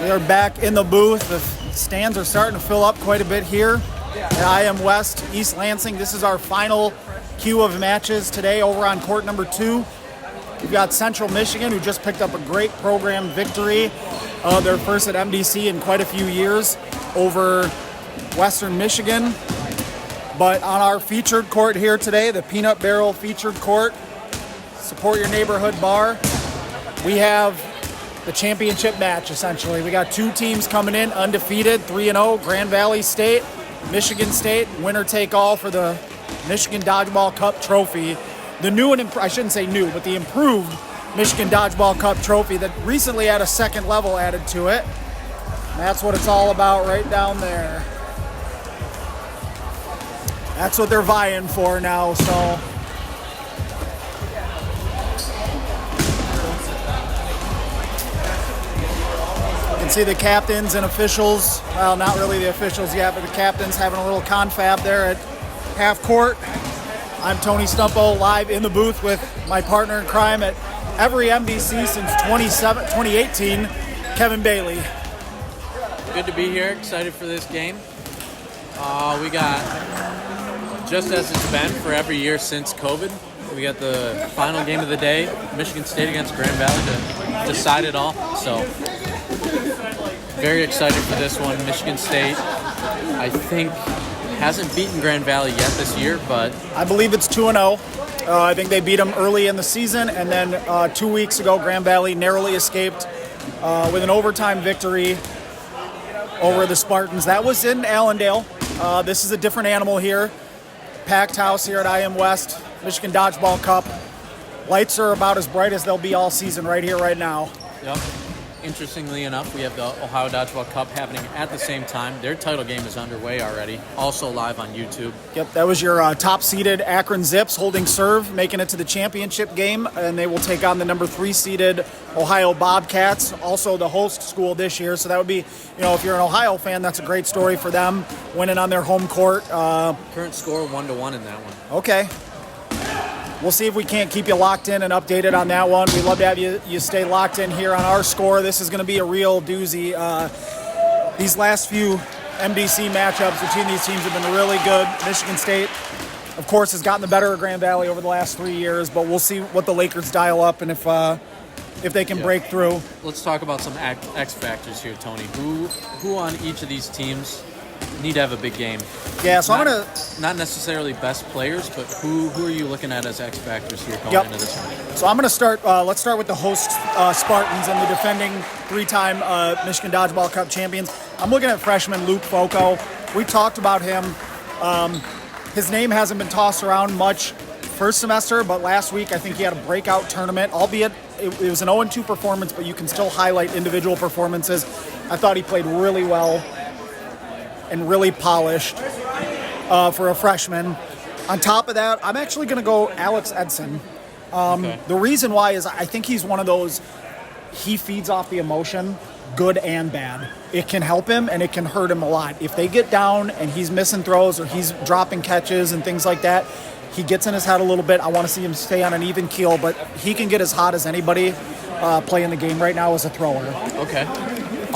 We are back in the booth. The stands are starting to fill up quite a bit here at IM West, East Lansing. This is our final queue of matches today over on court number 2. We've got Central Michigan, who just picked up a great program victory. Their first at MDC in quite a few years over Western Michigan. But on our featured court here today, the Peanut Barrel featured court, support your neighborhood bar, we have the championship match, essentially. We got 2 teams coming in undefeated, 3-0, Grand Valley State, Michigan State, winner take all for the Michigan Dodgeball Cup trophy. The new and I shouldn't say new, but the improved Michigan Dodgeball Cup trophy that recently had a second level added to it. And that's what it's all about right down there. That's what they're vying for now, so. You can see the captains and officials, well, not really the officials yet, but the captains having a little confab there at half court. I'm Tony Stumpo, live in the booth with my partner in crime at every MDC since 2018, Kevin Bailey. Good to be here, excited for this game. We got, just as it's been for every year since COVID, we got the final game of the day, Michigan State against Grand Valley, to decide it all. So, very excited for this one. Michigan State, I think, hasn't beaten Grand Valley yet this year, but I believe it's 2-0. I think they beat them early in the season, and then 2 weeks ago, Grand Valley narrowly escaped with an overtime victory over the Spartans. That was in Allendale. This is a different animal here. Packed house here at IM West, Michigan Dodgeball Cup. Lights are about as bright as they'll be all season right here, right now. Yep. Interestingly enough, we have the Ohio Dodgeball Cup happening at the same time. Their title game is underway already, also live on YouTube. Yep, that was your top-seeded Akron Zips holding serve, making it to the championship game, and they will take on the number 3-seeded Ohio Bobcats, also the host school this year. So that would be, if you're an Ohio fan, that's a great story for them, winning on their home court. Current score 1-1 in that one. Okay. We'll see if we can't keep you locked in and updated on that one. We'd love to have you stay locked in here on our score. This is going to be a real doozy. These last few MDC matchups between these teams have been really good. Michigan State, of course, has gotten the better of Grand Valley over the last 3 years, but we'll see what the Lakers dial up and if they can break through. Let's talk about some X factors here, Tony. Who on each of these teams need to have a big game? Yeah, so I'm going to... Not necessarily best players, but who are you looking at as X factors here going into this one? So I'm going to start, let's start with the host Spartans and the defending 3-time Michigan Dodgeball Cup champions. I'm looking at freshman Luke Foco. We talked about him. His name hasn't been tossed around much first semester, but last week I think he had a breakout tournament, albeit it was an 0-2 performance, but you can still highlight individual performances. I thought he played really well and really polished for a freshman. On top of that, I'm actually going to go Alex Edson. The reason why is I think he's one of those, he feeds off the emotion, good and bad. It can help him and it can hurt him a lot. If they get down and he's missing throws or he's dropping catches and things like that, he gets in his head a little bit. I want to see him stay on an even keel, but he can get as hot as anybody playing the game right now as a thrower. Okay.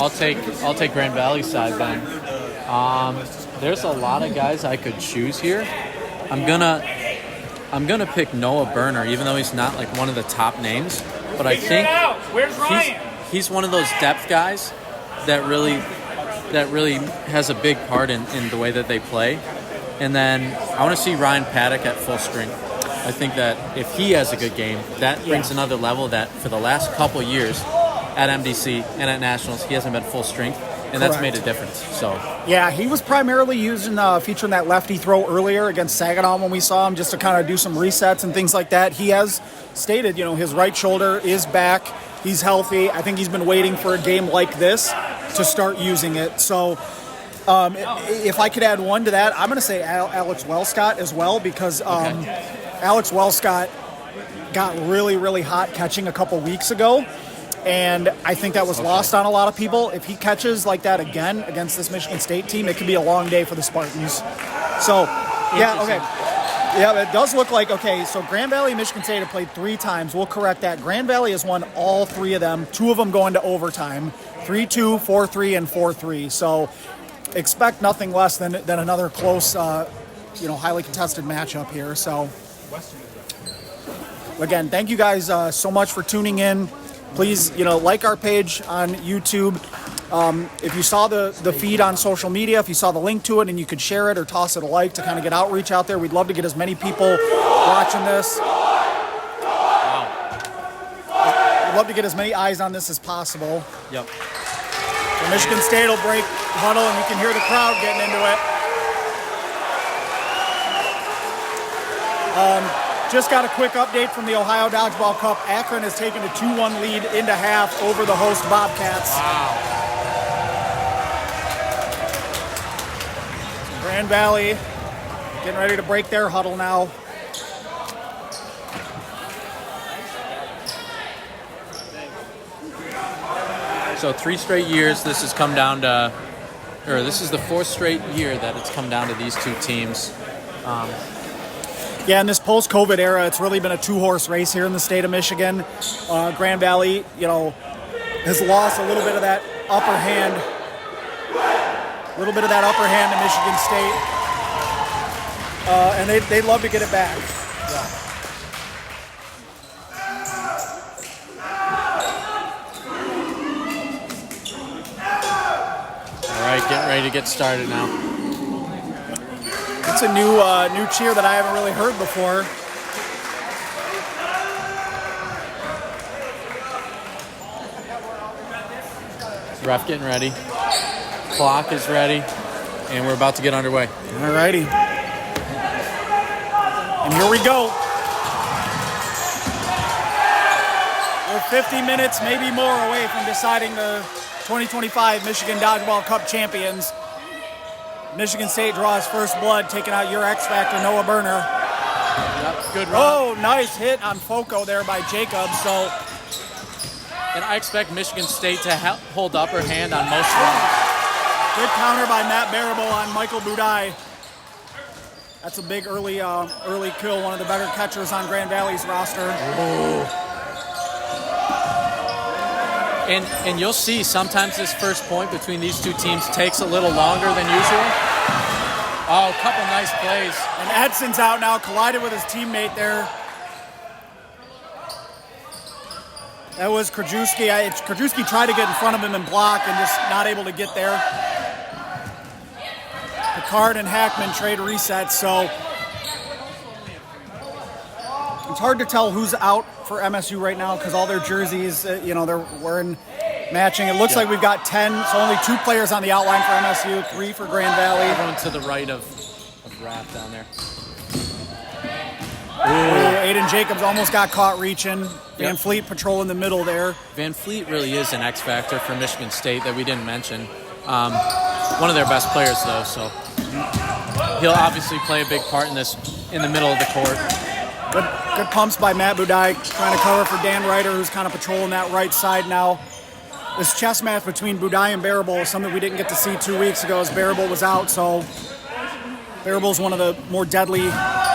I'll take Grand Valley's side then. There's a lot of guys I could choose here. I'm gonna pick Noah Burner, even though he's not like one of the top names. But I think he's one of those depth guys that really has a big part in the way that they play. And then I want to see Ryan Paddock at full strength. I think that if he has a good game, that brings another level that for the last couple years at MDC and at Nationals, he hasn't been full strength. And that's made a difference. So yeah, he was primarily featuring that lefty throw earlier against Saginaw when we saw him, just to kind of do some resets and things like that. He has stated, his right shoulder is back. He's healthy. I think he's been waiting for a game like this to start using it. So if I could add one to that, I'm going to say Alex Wellscott as well, because Alex Wellscott got really, really hot catching a couple weeks ago. And I think that was lost on a lot of people. If he catches like that again against this Michigan State team, it could be a long day for the Spartans. So, yeah, okay. Yeah, it does look like, so Grand Valley and Michigan State have played 3 times. We'll correct that. Grand Valley has won all 3 of them, 2 of them going to overtime. 3-2, 4-3, and 4-3. So expect nothing less than another close, highly contested matchup here. So again, thank you guys so much for tuning in. Please, like our page on YouTube. If you saw the feed on social media, if you saw the link to it and you could share it or toss it a like to kind of get outreach out there, we'd love to get as many people watching this. We'd love to get as many eyes on this as possible. Yep. So Michigan State will break huddle and you can hear the crowd getting into it. Just got a quick update from the Ohio Dodgeball Cup. Akron has taken a 2-1 lead into half over the host Bobcats. Wow. Grand Valley getting ready to break their huddle now. So 3 straight years this has come down to, or this is the 4th straight year that it's come down to these two teams. Yeah, in this post-COVID era, it's really been a 2-horse race here in the state of Michigan. Grand Valley, has lost a little bit of that upper hand. To Michigan State. And they'd love to get it back. Yeah. All right, getting ready to get started now. It's a new cheer that I haven't really heard before. Ref getting ready. Clock is ready, and we're about to get underway. All righty. And here we go. We're 50 minutes, maybe more, away from deciding the 2025 Michigan Dodgeball Cup champions. Michigan State draws first blood, taking out your X Factor, Noah Berner. Yep, good run. Oh, nice hit on Foco there by Jacobs. So, and I expect Michigan State to hold the upper hand on most runs. Good counter by Matt Barable on Michael Budai. That's a big early kill, one of the better catchers on Grand Valley's roster. Ooh. And you'll see sometimes this first point between these two teams takes a little longer than usual. Oh, a couple nice plays. And Edson's out now, collided with his teammate there. That was Krajewski. Krajewski tried to get in front of him and block and just not able to get there. Picard and Hackman trade resets, so it's hard to tell who's out for MSU right now because all their jerseys, they're wearing matching. It looks like we've got 10, so only 2 players on the outline for MSU, 3 for Grand Valley. Everyone to the right of Rapp down there. Ooh, Aiden Jacobs almost got caught reaching. Van Fleet patrolling the middle there. Van Fleet really is an X factor for Michigan State that we didn't mention. One of their best players, though, so he'll obviously play a big part in this in the middle of the court. Good pumps by Matt Budai, trying to cover for Dan Ryder, who's kind of patrolling that right side now. This chess match between Budai and Barable is something we didn't get to see 2 weeks ago as Barable was out, so Barable's one of the more deadly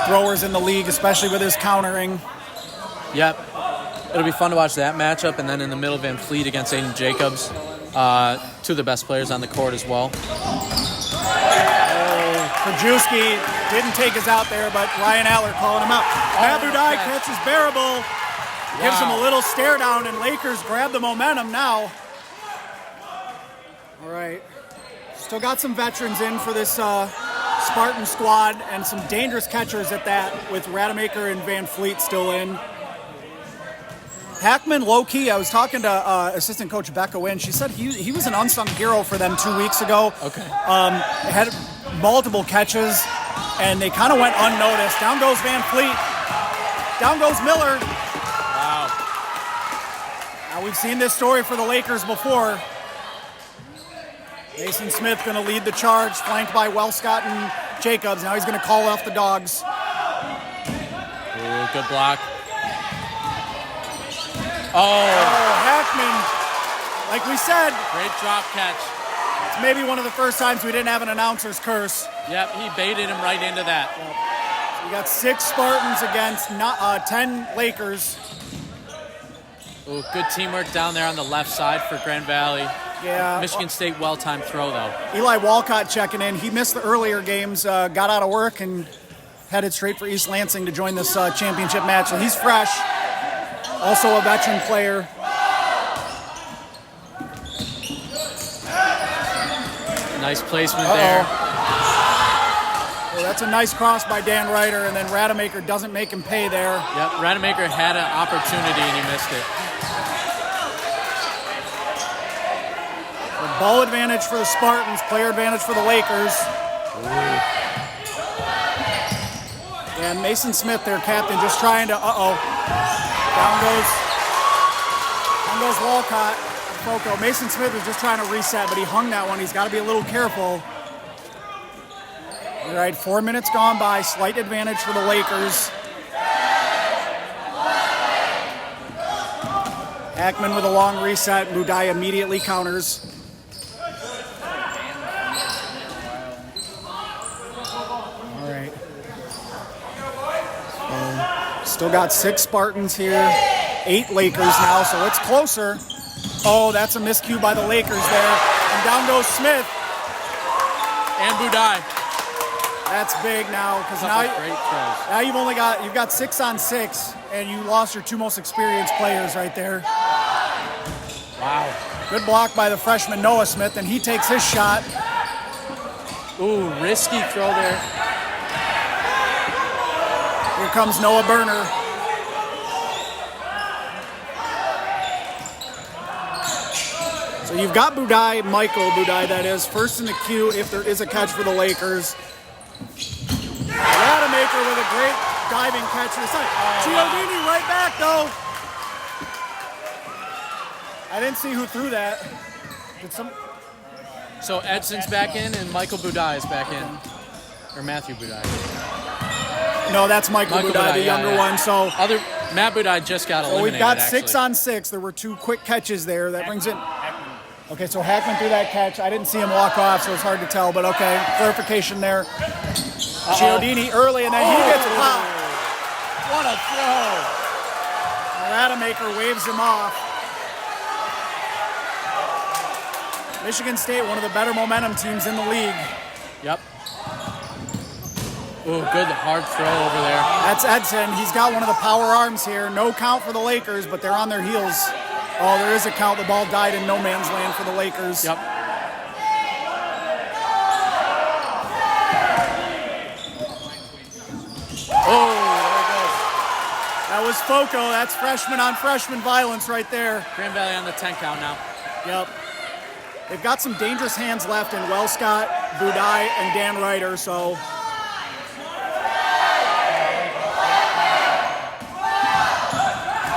throwers in the league, especially with his countering. Yep. It'll be fun to watch that matchup, and then in the middle, Van Fleet against Aiden Jacobs. 2 of the best players on the court as well. Krajewski didn't take us out there, but Ryan Aller calling him out. Matt Budai catches Barable, gives him a little stare down, and Lakers grab the momentum now. All right. Still got some veterans in for this Spartan squad and some dangerous catchers at that, with Rademacher and Van Fleet still in. Hackman, low-key, I was talking to assistant coach Becca Wynn. She said he was an unsung hero for them 2 weeks ago. Okay. Had multiple catches, and they kind of went unnoticed. Down goes Van Fleet. Down goes Miller. Wow. Now, we've seen this story for the Lakers before. Mason Smith going to lead the charge, flanked by Wellscott and Jacobs. Now he's going to call off the dogs. Ooh, good block. Oh, Hackman, like we said, great drop catch. it's maybe one of the first times we didn't have an announcer's curse. Yep, he baited him right into that. We got 6 Spartans against 10 Lakers. Ooh, good teamwork down there on the left side for Grand Valley. Yeah. Michigan State well-timed throw, though. Eli Walcott checking in. He missed the earlier games, got out of work, and headed straight for East Lansing to join this championship match. So he's fresh. Also a veteran player. Nice placement there. Well, that's a nice cross by Dan Ryder, and then Rademacher doesn't make him pay there. Yep, Rademacher had an opportunity and he missed it. Ball advantage for the Spartans, player advantage for the Lakers. Ooh. And Mason Smith, their captain, just trying to, Down goes Walcott. Foco. Mason Smith was just trying to reset, but he hung that one. He's got to be a little careful. All right, 4 minutes gone by. Slight advantage for the Lakers. Hackman with a long reset. Budai immediately counters. All right. Still got 6 Spartans here. 8 Lakers now, so it's closer. Oh, that's a miscue by the Lakers there. And down goes Smith. And Budai. That's big now, because now you've got 6 on 6, and you lost your 2 most experienced players right there. Wow. Good block by the freshman Noah Smith, and he takes his shot. Ooh, risky throw there. Here comes Noah Burner. So you've got Budai, Michael Budai, that is, first in the queue if there is a catch for the Lakers. Rademacher with a great diving catch to the side. Chiodini right back, though. I didn't see who threw that. So Edson's back in and Michael Budai is back in. Or Matthew Budai. No, that's Michael Budai, the younger one. So Matt Budai just got eliminated. So we've got actually. 6 on 6. There were 2 quick catches there. That brings it. Okay, so Hackman threw that catch. I didn't see him walk off, so it's hard to tell. But okay, clarification there. Chiodini early, and then he gets popped. What a throw! Rademacher waves him off. Michigan State, one of the better momentum teams in the league. Yep. Ooh, good hard throw over there. That's Edson. He's got one of the power arms here. No count for the Lakers, but they're on their heels. Oh, there is a count. The ball died in no man's land for the Lakers. Yep. Oh, there it goes. That was Foco. That's freshman on freshman violence right there. Grand Valley on the 10 count now. Yep. They've got some dangerous hands left in Wellscott, Budai, and Dan Ryder, so.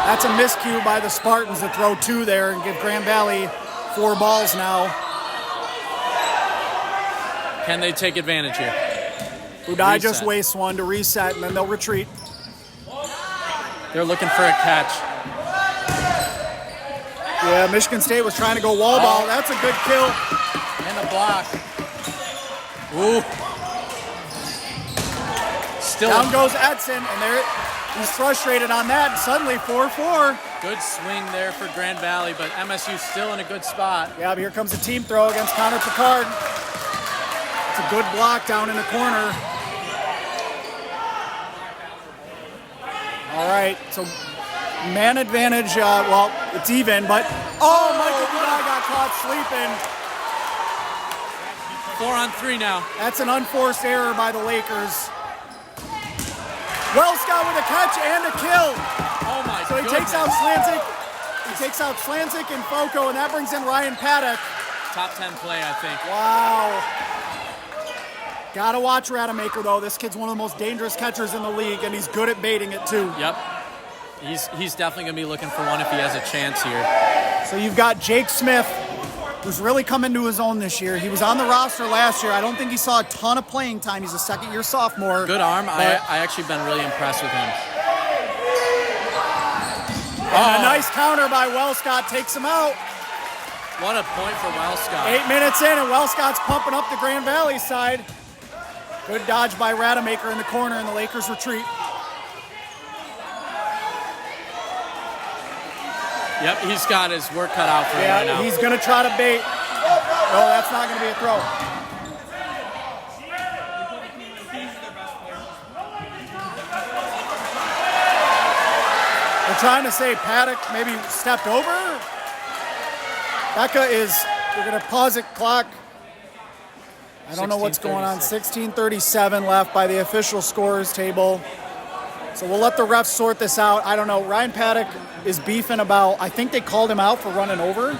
That's a miscue by the Spartans to throw 2 there and give Grand Valley 4 balls now. Can they take advantage here? Budai just wastes one to reset, and then they'll retreat. They're looking for a catch. Yeah, Michigan State was trying to go wall ball. That's a good kill. And a block. Ooh. Still down goes Edson, and he's frustrated on that. And suddenly 4-4. Good swing there for Grand Valley, but MSU's still in a good spot. Yeah, but here comes a team throw against Connor Picard. It's a good block down in the corner. All right, so man advantage, well, it's even, but Michael Budai got caught sleeping. 4 on 3 now. That's an unforced error by the Lakers. Wellscott with a catch and a kill. Oh my So he takes out Slanzik. He takes out Slanzik and Foco, and that brings in Ryan Paddock. Top 10 play, I think. Wow. Gotta watch Rademacher, though. This kid's one of the most dangerous catchers in the league, and he's good at baiting it, too. Yep. He's definitely going to be looking for one if he has a chance here. So you've got Jake Smith, who's really come into his own this year. He was on the roster last year. I don't think he saw a ton of playing time. He's a second-year sophomore. Good arm. I actually been really impressed with him. And a nice counter by Wellscott takes him out. What a point for Wellscott. 8 minutes in, and Wellscott's pumping up the Grand Valley side. Good dodge by Rademacher in the corner, and the Lakers retreat. Yep, he's got his work cut out for him right now. He's going to try to bait. No, that's not going to be a throw. They're trying to say Paddock maybe stepped over. We're going to pause it, clock. I don't know what's going on. 16:37 left by the official scorers table. So we'll let the refs sort this out. I don't know. Ryan Paddock is beefing about, I think they called him out for running over.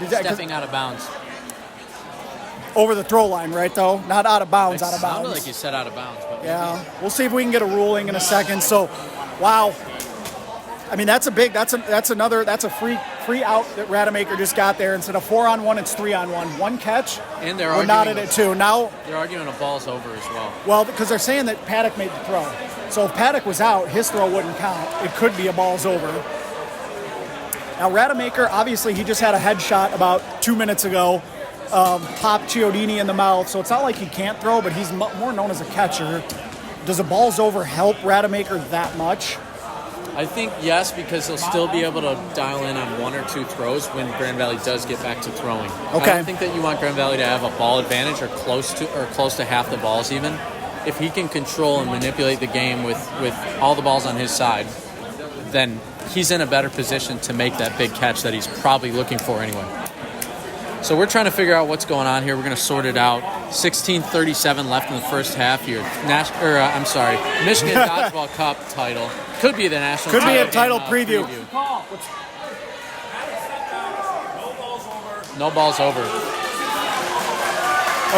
Stepping out of bounds. Over the throw line, right, though? Not out of bounds, out of bounds. It sounded like you said out of bounds. But yeah, we'll see if we can get a ruling in a second. So, wow. I mean, that's a free out that Rademacher just got there. Instead of 4-on-1, it's 3-on-1. One catch. And they're arguing. We're not at it too. Now they're arguing a ball's over as well. Well, because they're saying that Paddock made the throw. So if Paddock was out, his throw wouldn't count. It could be a ball's over. Now Rademacher, obviously, he just had a headshot about 2 minutes ago. Popped Chiodini in the mouth. So it's not like he can't throw, but he's more known as a catcher. Does a ball's over help Rademacher that much? I think yes, because he'll still be able to dial in on one or two throws when Grand Valley does get back to throwing. Okay. I don't think that you want Grand Valley to have a ball advantage or close to half the balls even. If he can control and manipulate the game with all the balls on his side, then he's in a better position to make that big catch that he's probably looking for anyway. So we're trying to figure out what's going on here. We're going to sort it out. 16:37 left in the first half here. Michigan Dodgeball Cup title. Could be the national title. Could be a title preview. No balls over.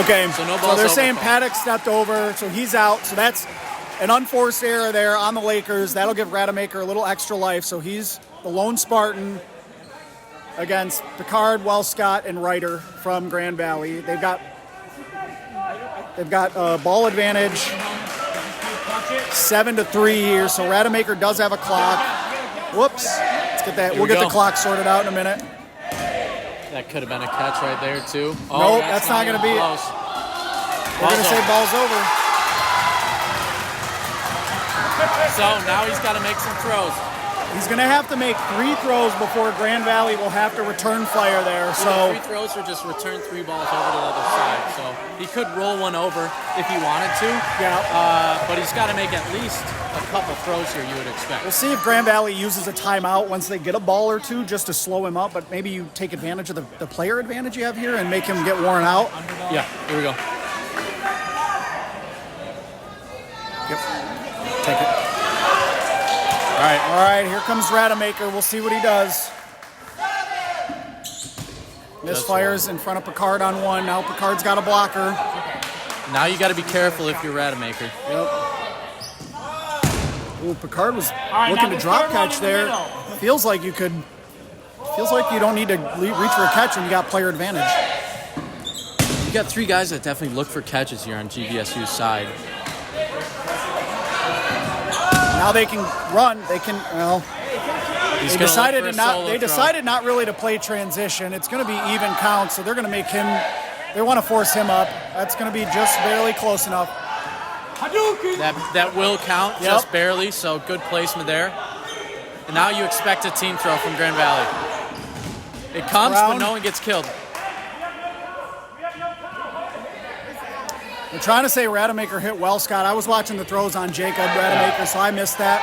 Okay, so they're saying Paddock stepped over, so he's out. So that's an unforced error there on the Lakers. That'll give Rademacher a little extra life. So he's the lone Spartan against Picard, Wellscott, and Ryder from Grand Valley. They've got ball advantage, 7-3 here. So Rademacher does have a clock. Whoops. Let's get that. We'll get the clock sorted out in a minute. That could have been a catch right there too. Oh, nope, that's not going to be it. We're going to say ball's over. So now he's got to make some throws. He's going to have to make 3 throws before Grand Valley will have to return fire there. So 3 throws or just return 3 balls over to the other side. So he could roll one over if he wanted to. Yeah. But he's got to make at least a couple throws here, you would expect. We'll see if Grand Valley uses a timeout once they get a ball or two just to slow him up. But maybe you take advantage of the player advantage you have here and make him get worn out. Yeah, here we go. Yep. Take it. All right, here comes Rademacher. We'll see what he does. Misfires in front of Picard on one. Now Picard's got a blocker. Now you got to be careful if you're Rademacher. Yep. Ooh, Picard was looking to drop catch there. Feels like you don't need to reach for a catch when you got player advantage. You got 3 guys that definitely look for catches here on GVSU's side. Now they can run. They can, they decided not really to play transition. It's going to be even count, so they're going to make him, they want to force him up. That's going to be just barely close enough. That will count, just barely, so good placement there. And now you expect a team throw from Grand Valley. It comes, but no one gets killed. They're trying to say Rademacher hit Wellscott. I was watching the throws on Jacob Rademacher, so I missed that.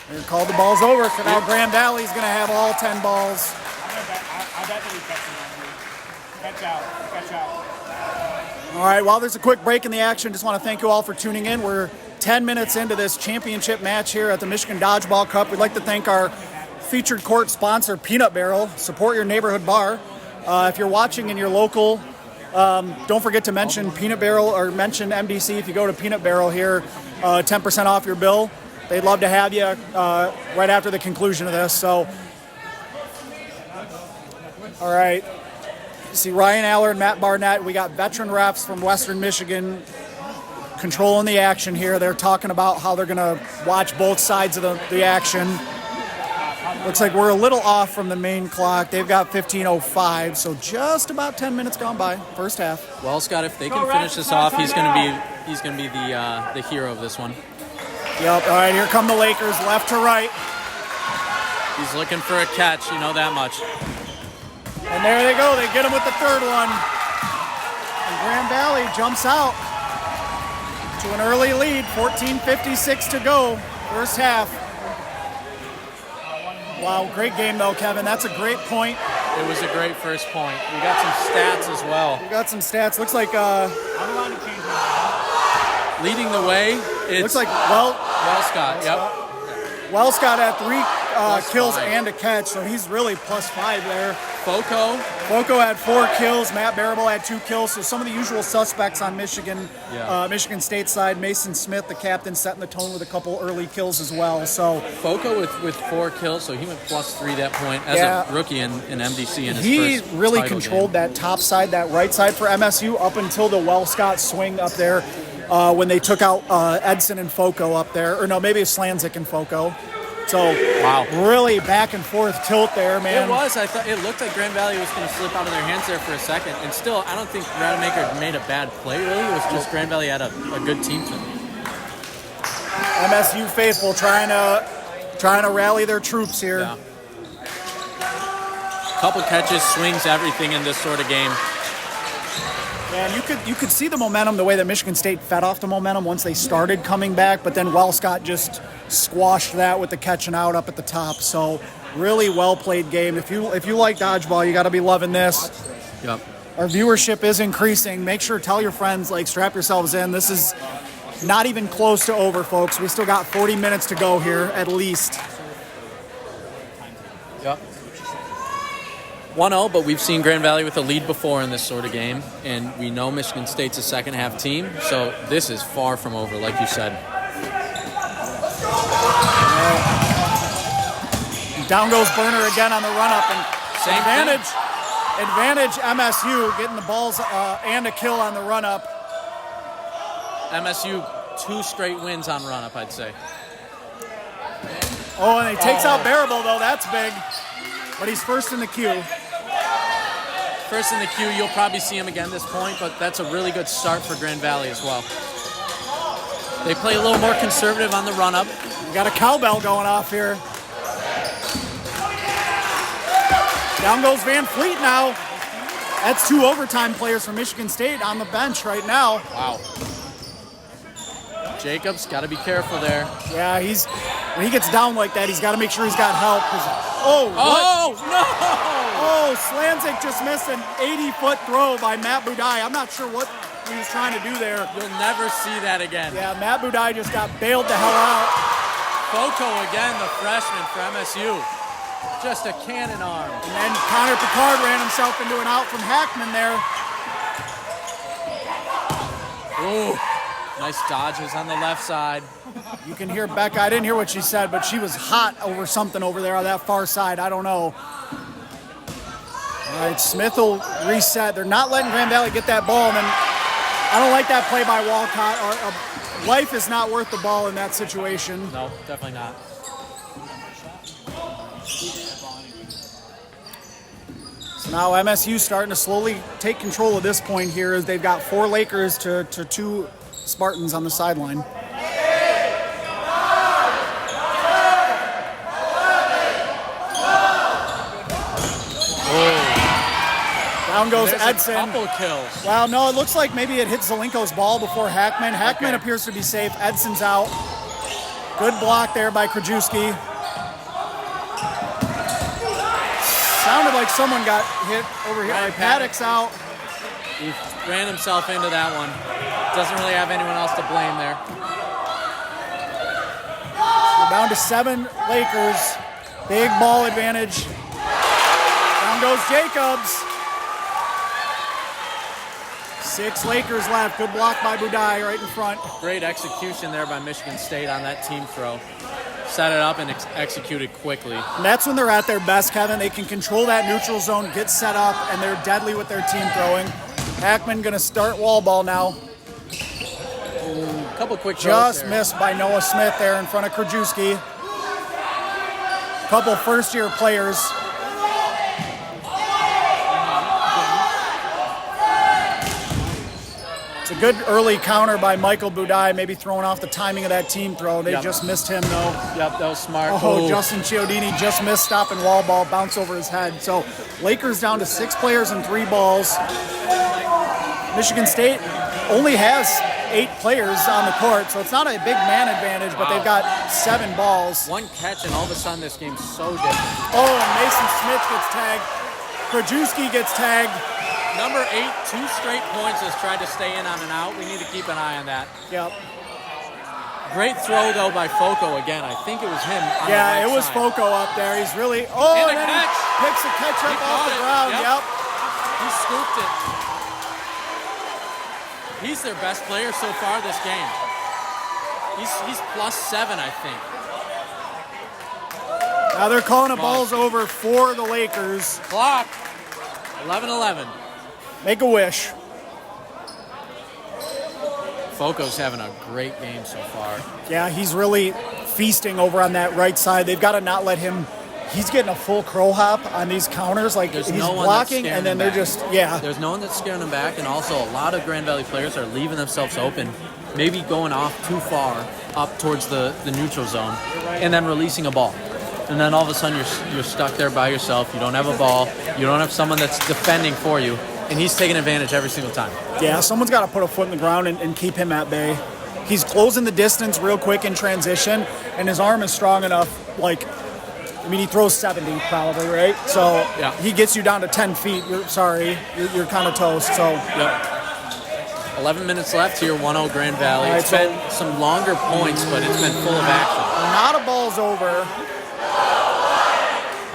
They're called the ball's over, so now Grand Valley's going to have all 10 balls. Catch out. All right, while there's a quick break in the action, just want to thank you all for tuning in. We're 10 minutes into this championship match here at the Michigan Dodgeball Cup. We'd like to thank our featured court sponsor, Peanut Barrel. Support your neighborhood bar. If you're watching in your local, don't forget to mention Peanut Barrel or mention MDC if you go to Peanut Barrel here, 10% off your bill. They'd love to have you right after the conclusion of this. So, all right. You see Ryan Aller and Matt Barnett. We got veteran refs from Western Michigan controlling the action here. They're talking about how they're going to watch both sides of the action. Looks like we're a little off from the main clock. They've got 15:05, so just about 10 minutes gone by, first half. Well, Scott, if they can finish this off, he's going to be the hero of this one. Yep. All right, here come the Lakers, left to right. He's looking for a catch, you know that much. And there they go. They get him with the third one. And Grand Valley jumps out to an early lead. 14:56 to go. First half. Wow, great game though, Kevin. That's a great point. It was a great first point. We got some stats as well. We got some stats. Looks like leading the way, it's looks like Wellscott. Yep. Wellscott had 3 kills 5. and a catch, so he's really +5 there. Foco had 4 kills. Matt Barable had 2 kills. So some of the usual suspects on Michigan State side. Mason Smith, the captain, setting the tone with a couple early kills as well. So Foco with 4 kills, so he went +3 that point as a rookie in MDC in his he first really title controlled game. that top side, that right side for MSU up until the Wellscott swing up there when they took out Edson and Foco up there. Or no, maybe it's Slanzik and Foco. So really back and forth tilt there, man. It was. I thought it looked like Grand Valley was going to slip out of their hands there for a second, and still, I don't think Rademacher made a bad play. Really, it was just Grand Valley had a good team for them. MSU faithful trying to rally their troops here. Yeah. Couple catches, swings, everything in this sort of game. And you could see the momentum, the way that Michigan State fed off the momentum once they started coming back, but then Wellscott just squashed that with the catching out up at the top. So really well played game. If you like dodgeball, you got to be loving this. Yep. Our viewership is increasing. Make sure tell your friends, strap yourselves in. This is not even close to over, folks. We still got 40 minutes to go here at least. Yep. 1-0, but we've seen Grand Valley with a lead before in this sort of game, and we know Michigan State's a second-half team, so this is far from over, like you said. Down goes Burner again on the run-up, and Same advantage MSU getting the balls and a kill on the run-up. MSU 2 straight wins on run-up, I'd say. Oh, and he takes out Barable, though. That's big. But he's first in the queue. First in the queue, you'll probably see him again this point, but that's a really good start for Grand Valley as well. They play a little more conservative on the run-up. We got a cowbell going off here. Down goes Van Fleet now. That's 2 overtime players from Michigan State on the bench right now. Wow. Jacobs, got to be careful there. Yeah, when he gets down like that, he's got to make sure he's got help. Oh, no! Oh, Slanzik just missed an 80-foot throw by Matt Budai. I'm not sure what he was trying to do there. You'll never see that again. Yeah, Matt Budai just got bailed the hell out. Foco again, the freshman for MSU. Just a cannon arm. And then Connor Picard ran himself into an out from Hackman there. Ooh, nice dodges on the left side. You can hear Becca. I didn't hear what she said, but she was hot over something over there on that far side. I don't know. All right, Smith will reset. They're not letting Grand Valley get that ball. And then I don't like that play by Walcott. Life is not worth the ball in that situation. No, definitely not. So now MSU starting to slowly take control of this point here as they've got 4 Lakers to 2 Spartans on the sideline. Down goes There's Edson. a couple kills. Well, no, it looks like maybe it hit Zelenko's ball before Hackman. Hackman appears to be safe. Edson's out. Good block there by Krajewski. Sounded like someone got hit over here. Ryan Paddock's out. He ran himself into that one. Doesn't really have anyone else to blame there. We're down to 7 Lakers. Big ball advantage. Down goes Jacobs. 6 Lakers left. Good block by Budai right in front. Great execution there by Michigan State on that team throw. Set it up and executed quickly. And that's when they're at their best, Kevin. They can control that neutral zone, get set up, and they're deadly with their team throwing. Hackman going to start wall ball now. A couple quick throws Just there. missed by Noah Smith there in front of Krajewski. Couple first-year players. It's a good early counter by Michael Budai, maybe throwing off the timing of that team throw. They just missed him, though. Yep, that was smart. Oh, Justin Chiodini just missed stopping wall ball, bounce over his head. So Lakers down to 6 players and 3 balls. Michigan State only has 8 players on the court, so it's not a big man advantage, but they've got 7 balls. One catch, and all of a sudden this game's so different. Oh, and Mason Smith gets tagged. Krajewski gets tagged. Number 8, 2 straight points, has tried to stay in on an out. We need to keep an eye on that. Yep. Great throw, though, by Foco again. I think it was him on the Yeah, right it was side. Foco up there. He's really... Oh, And a then catch. he picks a catch up off the it. ground. Yep. He scooped it. He's their best player so far this game. He's +7, I think. Now they're calling a balls over for the Lakers. Clock. 11-11. Make a wish. Foco's having a great game so far. Yeah, he's really feasting over on that right side. They've got to not let him... He's getting a full crow hop on these counters. Like, There's he's no one blocking, that's and then scaring they're him just... Yeah. There's no one that's scaring them back, and also a lot of Grand Valley players are leaving themselves open, maybe going off too far up towards the neutral zone, and then releasing a ball. And then all of a sudden you're stuck there by yourself. You don't have a ball. You don't have someone that's defending for you, and he's taking advantage every single time. Yeah, someone's got to put a foot in the ground and keep him at bay. He's closing the distance real quick in transition, and his arm is strong enough, like... I mean, he throws 70 probably, right? So Yeah. he gets you down to 10 feet. You're kind of toast. So Yep. 11 minutes left here, 1-0 Grand Valley. All right, It's been some longer points, but it's been full of action. not a ball's over.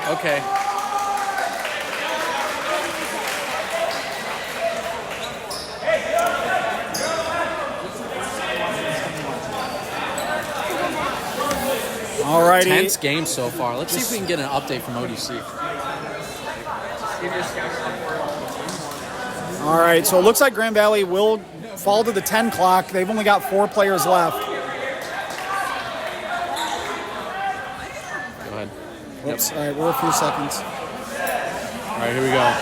Okay. Alrighty. Tense game so far. Let's see if we can get an update from ODC. All right, so it looks like Grand Valley will fall to the 10 clock. They've only got 4 players left. Go ahead. Whoops. All right, we're a few seconds. All right, here we go.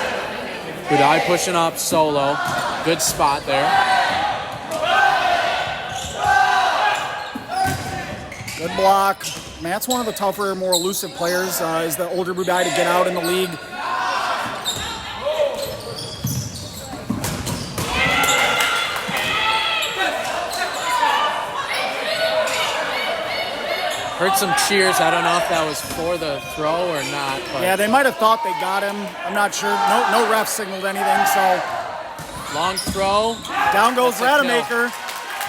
Budai pushing up solo. Good spot there. Good block. Matt's one of the tougher, more elusive players. Is the older Budai to get out in the league. Heard some cheers. I don't know if that was for the throw or not. But Yeah, they might have thought they got him. I'm not sure. No ref signaled anything, so long throw. down goes That's a kill. Rademacher.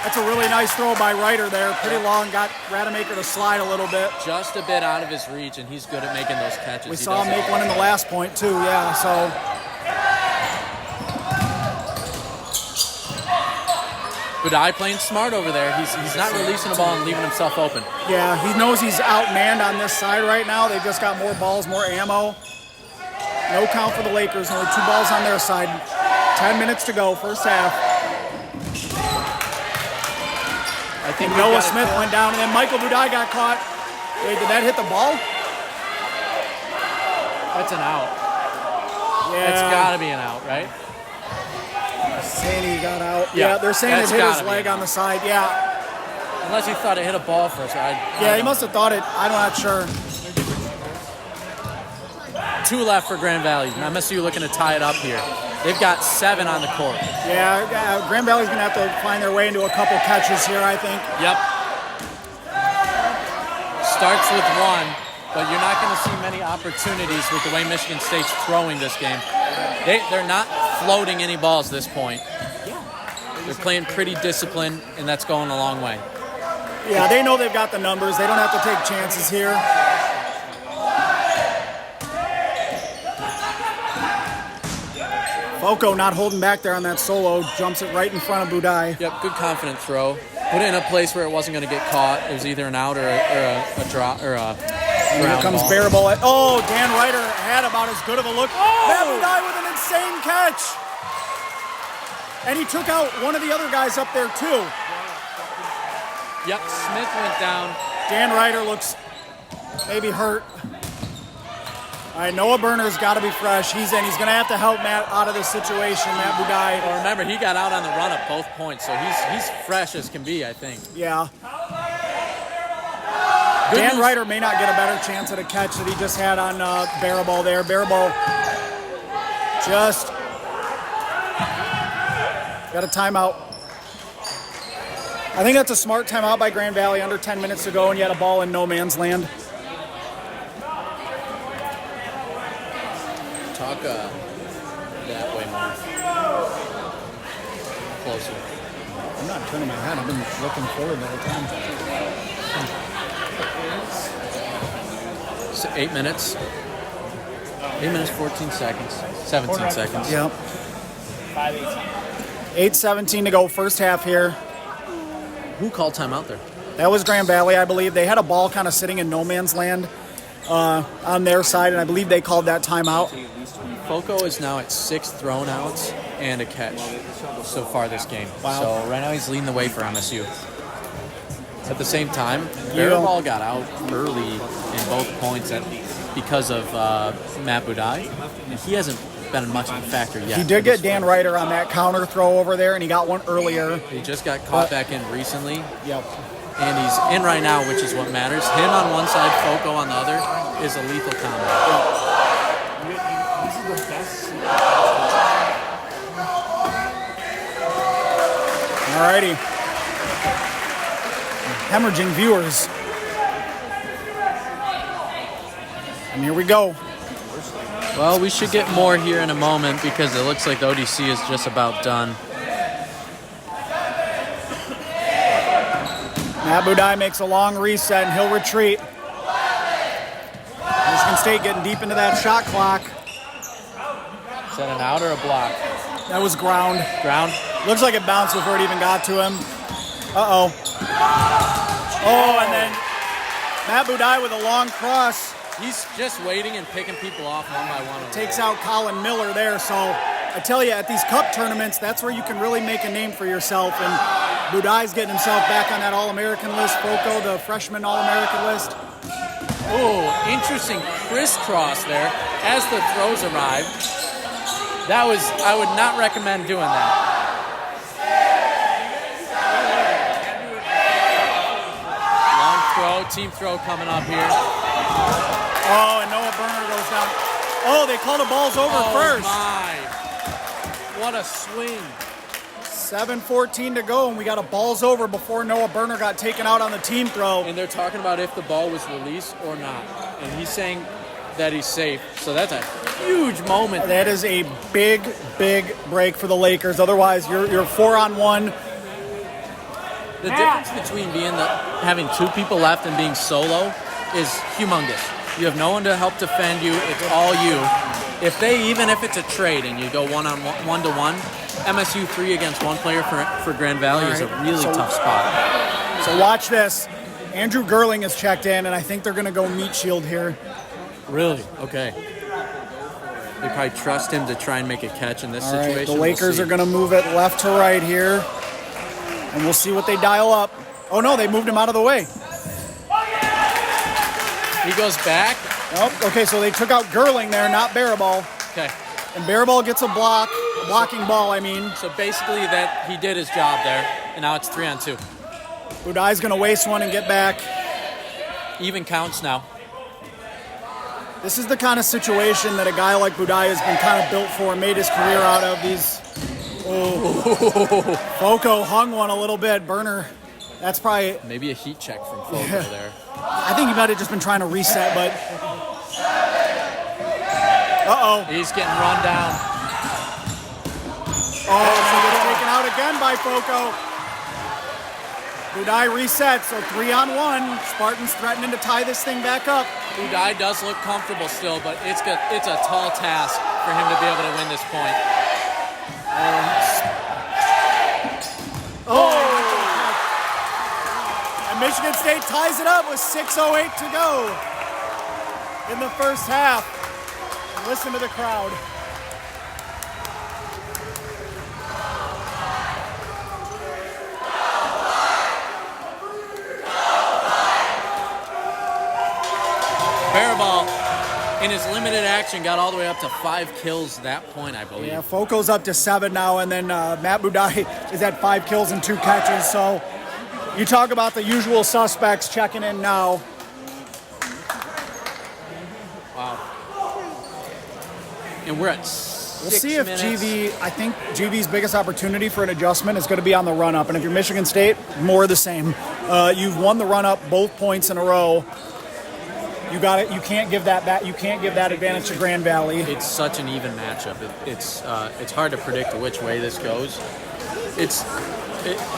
That's a really nice throw by Ryder there. Pretty long, got Rademacher to slide a little bit. Just a bit out of his reach, and he's good at making those catches. We He saw him does it. make one in the last point too, yeah, so. Budai playing smart over there. He's not releasing the ball and leaving himself open. Yeah, he knows he's outmanned on this side right now. They've just got more balls, more ammo. No count for the Lakers, only 2 balls on their side. 10 minutes to go, first half. I think Noah we've got Smith went down, and then Michael Budai got caught. Wait, did that hit the ball? That's an out. Yeah. It's got to be an out, right? Saying he got out. Yeah, Yeah, they're saying it that's hit his gotta be leg an on the side. Yeah. Unless he thought it hit a ball first. Yeah, he must have thought it. I'm not sure. 2 left for Grand Valley. MSU looking to tie it up here. They've got 7 on the court. Yeah, Grand Valley's going to have to find their way into a couple catches here, I think. Yep. Starts with 1, but you're not going to see many opportunities with the way Michigan State's throwing this game. They're not floating any balls at this point. They're playing pretty disciplined, and that's going a long way. Yeah, they know they've got the numbers. They don't have to take chances here. Foco not holding back there on that solo. Jumps it right in front of Budai. Yep, good confident throw. Put it in a place where it wasn't going to get caught. It was either an out or a drop or a And here ground comes ball. Bearable. Oh, Dan Ryder had about as good of a look. Matt Budai with an insane catch. And he took out one of the other guys up there, too. Yep, Smith went down. Dan Ryder looks maybe hurt. All right, Noah Berner's got to be fresh. He's in. He's going to have to help Matt out of this situation, Matt Budai. Well, remember, he got out on the run at both points, so he's fresh as can be, I think. Yeah. Good Dan news. Ryder may not get a better chance at a catch that he just had on Baraball there. Baraball just got a timeout. I think that's a smart timeout by Grand Valley, under 10 minutes to go, and you had a ball in no man's land. Talk that way more. Closer. I'm not turning my head. I've been looking forward the whole time. So 8 minutes. 8 minutes, 14 seconds. 17 seconds. Yep. 5:18. 8:17 to go, first half here. Who called timeout there? That was Grand Valley, I believe. They had a ball kind of sitting in no man's land on their side, and I believe they called that timeout. Foco is now at 6 thrown outs and a catch so far this game. Wow. So right now he's leading the way for MSU. At the same time, You don't- Baraball got out early in both points because of Matt Budai, and he hasn't been much of a factor yet. He did get Dan Ryder on that counter throw over there, and he got one earlier. He just got caught back in recently, Yep. and he's in right now, which is what matters. Him on one side, Foco on the other, is a lethal combo. This is the best. Alrighty. Hemorrhaging viewers. And here we go. Well, we should get more here in a moment because it looks like the ODC is just about done. Matt Budai makes a long reset, and he'll retreat. Michigan State getting deep into that shot clock. Is that an out or a block? That was ground. Ground? Looks like it bounced before it even got to him. Uh-oh. Oh, and then Matt Budai with a long cross He's just waiting and picking people off one by one. takes out Colin Miller there. So I tell you, at these cup tournaments, that's where you can really make a name for yourself. And Budai's getting himself back on that All-American list. Foco, the freshman All-American list. Oh, interesting crisscross there as the throws arrived. That was, I would not recommend doing that. Long throw, team throw coming up here. Oh, and Noah Berner goes down. Oh, they called the balls over first. My. What a swing. 7:14 to go, and we got a balls over before Noah Berner got taken out on the team throw. And they're talking about if the ball was released or not. And he's saying that he's safe. So that's a huge moment. That is a big, big break for the Lakers. Otherwise, you're 4-on-1. The difference between having two people left and being solo is humongous. You have no one to help defend you. It's all you. Even if it's a trade and you go one-to-one, MSU 3 against one player for Grand Valley is a really tough spot. So watch this. Andrew Gerling has checked in, and I think they're going to go meat shield here. Really? Okay. They probably trust him to try and make a catch in this All right, situation. the Lakers are going to move it left to right here, and we'll see what they dial up. Oh, no, they moved him out of the way. He goes back. Oh, okay, so they took out Gerling there, not Baraball. Okay. And Baraball gets a blocking ball, I mean. So basically that he did his job there, and now it's 3-on-2. Budai's going to waste one and get back. Even counts now. This is the kind of situation that a guy like Budai has been kind of built for and made his career out of. Foco hung one a little bit. Berner, that's probably... Maybe a heat check from Foco there. I think he might have just been trying to reset, but... Uh-oh. He's getting run down. Oh, so they're taken out again by Foco. Budai resets, so 3-on-1. Spartans threatening to tie this thing back up. Budai does look comfortable still, but it's a tall task for him to be able to win this point. And Michigan State ties it up with 6:08 to go in the first half. And listen to the crowd. Baraball, in his limited 2-minute action got all the way up to 5 kills that point, I believe. Yeah, Foco's up to 7 now, and then Matt Budai is at 5 kills and 2 catches. So you talk about the usual suspects checking in now. Wow. And we're at We'll see if minutes. I think GV's biggest opportunity for an adjustment is going to be on the run-up. And if you're Michigan State, more of the same. You've won the run-up both points in a row. You got it. You can't give that back. You can't give that advantage to Grand Valley. It's such an even matchup. It's hard to predict which way this goes.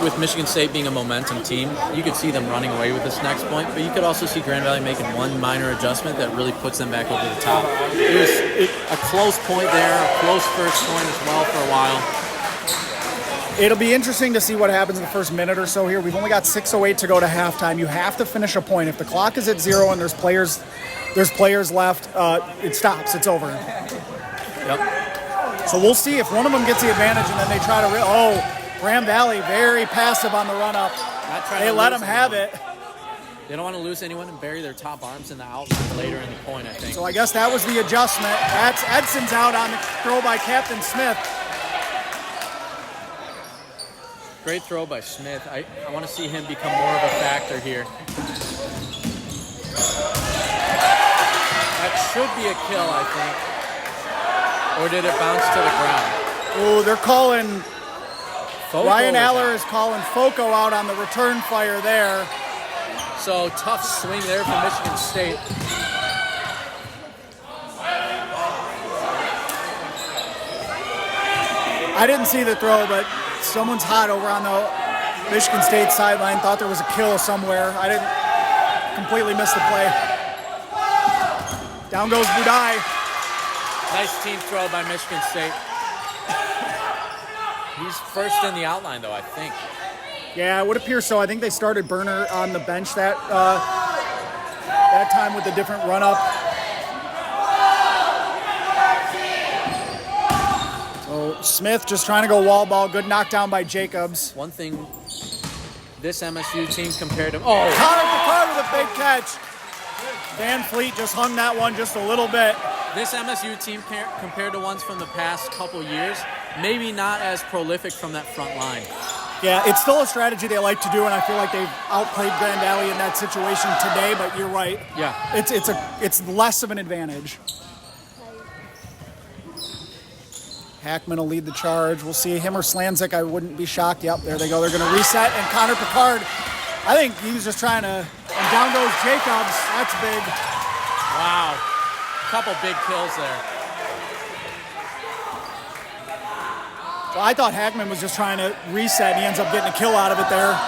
With Michigan State being a momentum team, you could see them running away with this next point, but you could also see Grand Valley making one minor adjustment that really puts them back over the top. It was a close point there, a close first point as well for a while. It'll be interesting to see what happens in the first minute or so here. We've only got 6:08 to go to halftime. You have to finish a point. If the clock is at 0 and there's players left, it stops. It's over. Yep. So we'll see if one of them gets the advantage and then they try to Grand Valley very passive on the run-up. They let them have it. They don't want to lose anyone and bury their top arms in the outline later in the point, I think. So I guess that was the adjustment. That's Edson's out on the throw by Captain Smith. Great throw by Smith. I want to see him become more of a factor here. That should be a kill, I think. Or did it bounce to the ground? Oh, they're calling... Foco Ryan Aller is calling Foco out on the return fire there. So tough swing there from Michigan State. I didn't see the throw, but someone's hot over on the Michigan State sideline. Thought there was a kill somewhere. I didn't completely miss the play. Down goes Budai. Nice team throw by Michigan State. He's first in the outline, though, I think. Yeah, it would appear so. I think they started Burner on the bench that time with a different run-up. So Smith just trying to go wall ball. Good knockdown by Jacobs. One thing, this MSU team compared to... Oh! Connor Picard with a big catch. Van Fleet just hung that one just a little bit. This MSU team compared to ones from the past couple years, maybe not as prolific from that front line. Yeah, it's still a strategy they like to do, and I feel like they've outplayed Grand Valley in that situation today, but you're right. Yeah. It's less of an advantage. Hackman will lead the charge. We'll see him or Slanzik. I wouldn't be shocked. Yep, there they go. They're going to reset, and Connor Picard, I think he was just trying to, and down goes Jacobs. That's big. Wow. Couple big kills there. So I thought Hackman was just trying to reset, and he ends up getting a kill out of it there.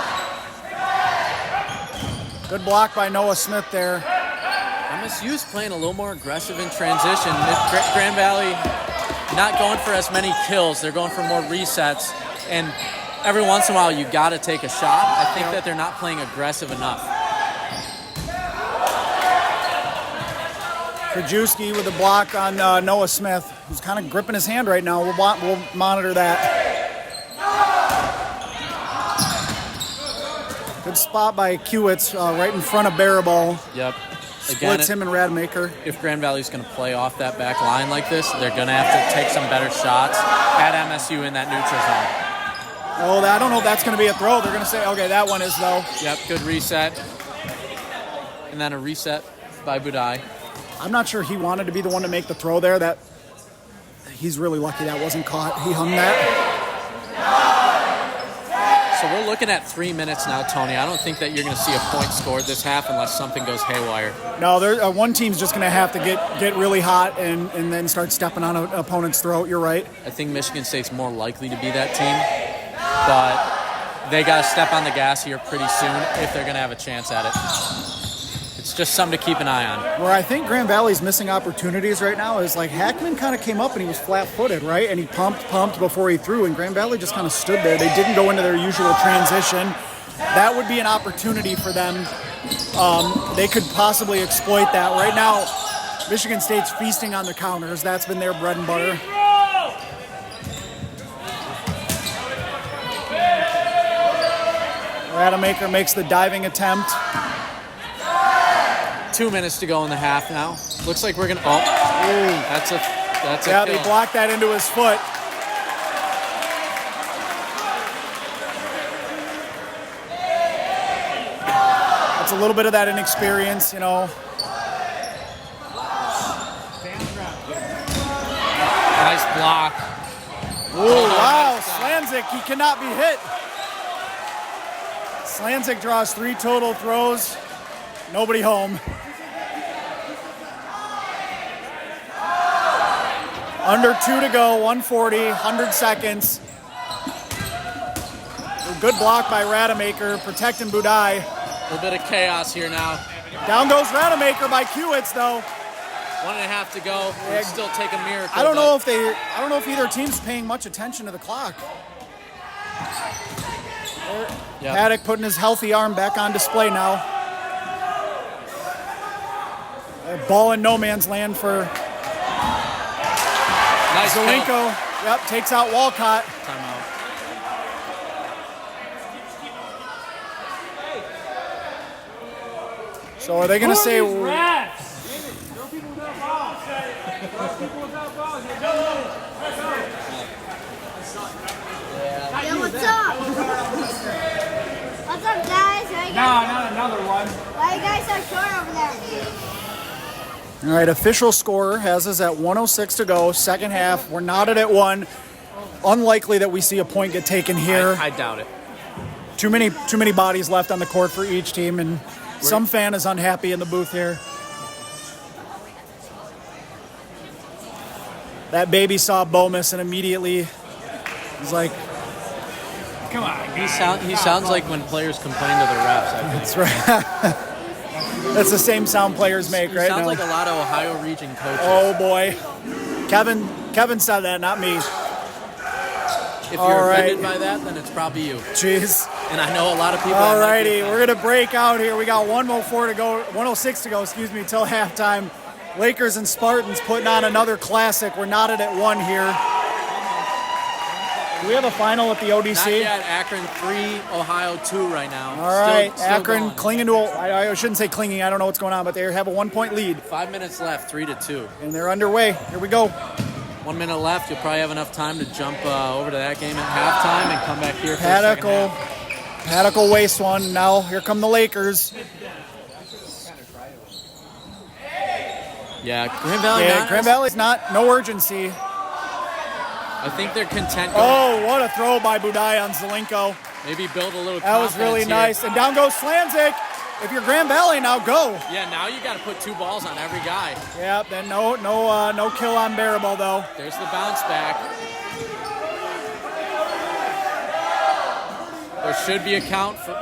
Good block by Noah Smith there. MSU's playing a little more aggressive in transition. Grand Valley not going for as many kills. They're going for more resets. And every once in a while, you got to take a shot. I think that they're not playing aggressive enough. Krajewski with a block on Noah Smith, who's kind of gripping his hand right now. We'll monitor that. Good spot by Kiewitz right in front of Baraball. Yep. Splits him and Rademacher. If Grand Valley's going to play off that back line like this, they're going to have to take some better shots at MSU in that neutral zone. Oh, I don't know if that's going to be a throw. They're going to say, okay, that one is though. Yep, good reset. And then a reset by Budai. I'm not sure he wanted to be the one to make the throw there. That he's really lucky that wasn't caught. He hung that. So we're looking at 3 minutes now, Tony. I don't think that you're going to see a point scored this half unless something goes haywire. No, one team's just going to have to get really hot and then start stepping on an opponent's throat. You're right. I think Michigan State's more likely to be that team, but they got to step on the gas here pretty soon if they're going to have a chance at it. It's just something to keep an eye on. Where I think Grand Valley's missing opportunities right now is like Hackman kind of came up and he was flat-footed, right? And he pumped before he threw, and Grand Valley just kind of stood there. They didn't go into their usual transition. That would be an opportunity for them. They could possibly exploit that. Right now, Michigan State's feasting on the counters. That's been their bread and butter. Rademacher makes the diving attempt. 2 minutes to go in the half now. Looks like we're going to... Oh, That's a Yeah, kill. they blocked that into his foot. It's a little bit of that inexperience, you know. Nice block. Ooh, wow, nice shot. Slanzik, he cannot be hit. Slanzik draws 3 total throws. Nobody home. Under 2 to go, 140, 100 seconds. Good block by Rademacher, protecting Budai. A little bit of chaos here now. Down goes Rademacher by Kiewicz, though. 1.5 to go. We'll still take a miracle. I don't know if either team's paying much attention to the clock. Yep. Paddock putting his healthy arm back on display now. A ball in no man's land for Nice kill. Zelenko. Yep, takes out Walcott. Timeout. So are they going to say? Yo, what's up? What's up, guys? Why you guys, Not another one. why you guys so short over there? All right, official score has us at 106 to go, second half. We're knotted at 1. Unlikely that we see a point get taken here. I doubt it. Too many bodies left on the court for each team, and some fan is unhappy in the booth here. That baby saw Bomus and immediately was like, Come on. He sounds like when players complain to the refs. I think. "That's right." That's the same sound players make, He right? sounds now. like a lot of Ohio region coaches. Oh boy, Kevin said that, not me. If all you're right. offended by that, then it's probably you. Jeez. And I know a lot of people. that might be Alrighty, offended. we're gonna break out here. We got 104 to go, 106 to go, till halftime. Lakers and Spartans putting on another classic. We're knotted at 1 here. Do we have a final at the Not ODC? yet. Akron 3, Ohio 2 right now. All right, Still Akron going. clinging to I shouldn't say clinging, I don't know what's going on, but they have a 1-point lead, 5 minutes left, 3-2. and they're underway. Here we go. 1 minute left. You'll probably have enough time to jump over to that game at halftime and come back here for the Paddock second half. Paddock will waste one. Now here come the Lakers. Yeah, Grand Valley. Yeah, Grand Valley's no urgency. I think they're content. Oh, what a throw by Budai on Zelenko. Maybe build a little. That was really confidence here. nice. And down goes Slanzik. If you're Grand Valley, now go. Yeah, now you got to put 2 balls on every guy. Yep, then no kill on Bearable though. There's the bounce back. There should be a count for.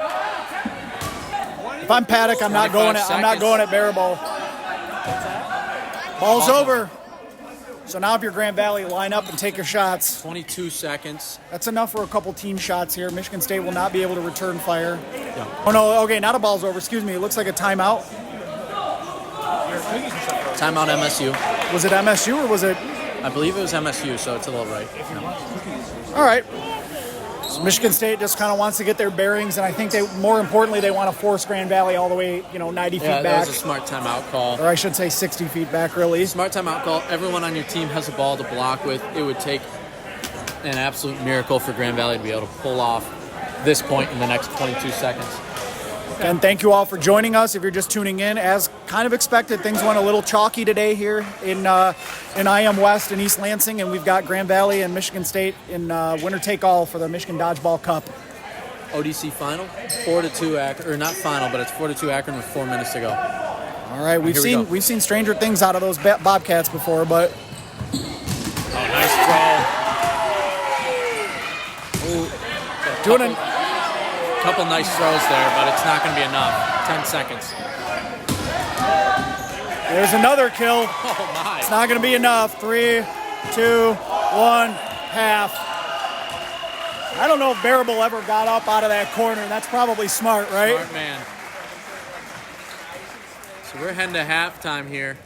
If I'm Paddock, I'm not 25 going at Bearable. Ball's over. So now if you're Grand Valley, line up and take your shots. 22 seconds. That's enough for a couple team shots here. Michigan State will not be able to return fire. Yeah. Oh no, okay, not a ball's over. Excuse me. It looks like a timeout. Timeout MSU. Was it MSU or was it? I believe it was MSU, so it's a little right. No. All right. So Michigan State just kind of wants to get their bearings, and I think more importantly, they want to force Grand Valley all the way, 90 feet Yeah, that back. was a smart timeout call. Or I should say 60 feet back, really. Smart timeout call. Everyone on your team has a ball to block with. It would take an absolute miracle for Grand Valley to be able to pull off this point in the next 22 seconds. And thank you all for joining us. If you're just tuning in, as kind of expected, things went a little chalky today here in IM West in East Lansing, and we've got Grand Valley and Michigan State in winner take all for the Michigan Dodgeball Cup. ODC final, 4-2 Akron, or not final, but it's 4-2 Akron with 4 minutes to go. All right, we've seen stranger things out of those Bobcats before, but Oh, nice throw. doing it. Couple nice throws there, but it's not going to be enough. 10 seconds. There's another kill. Oh my! It's not going to be enough. 3, 2, 1, half. I don't know if Bearable ever got up out of that corner. That's probably smart, right? Smart man. So we're heading to halftime here.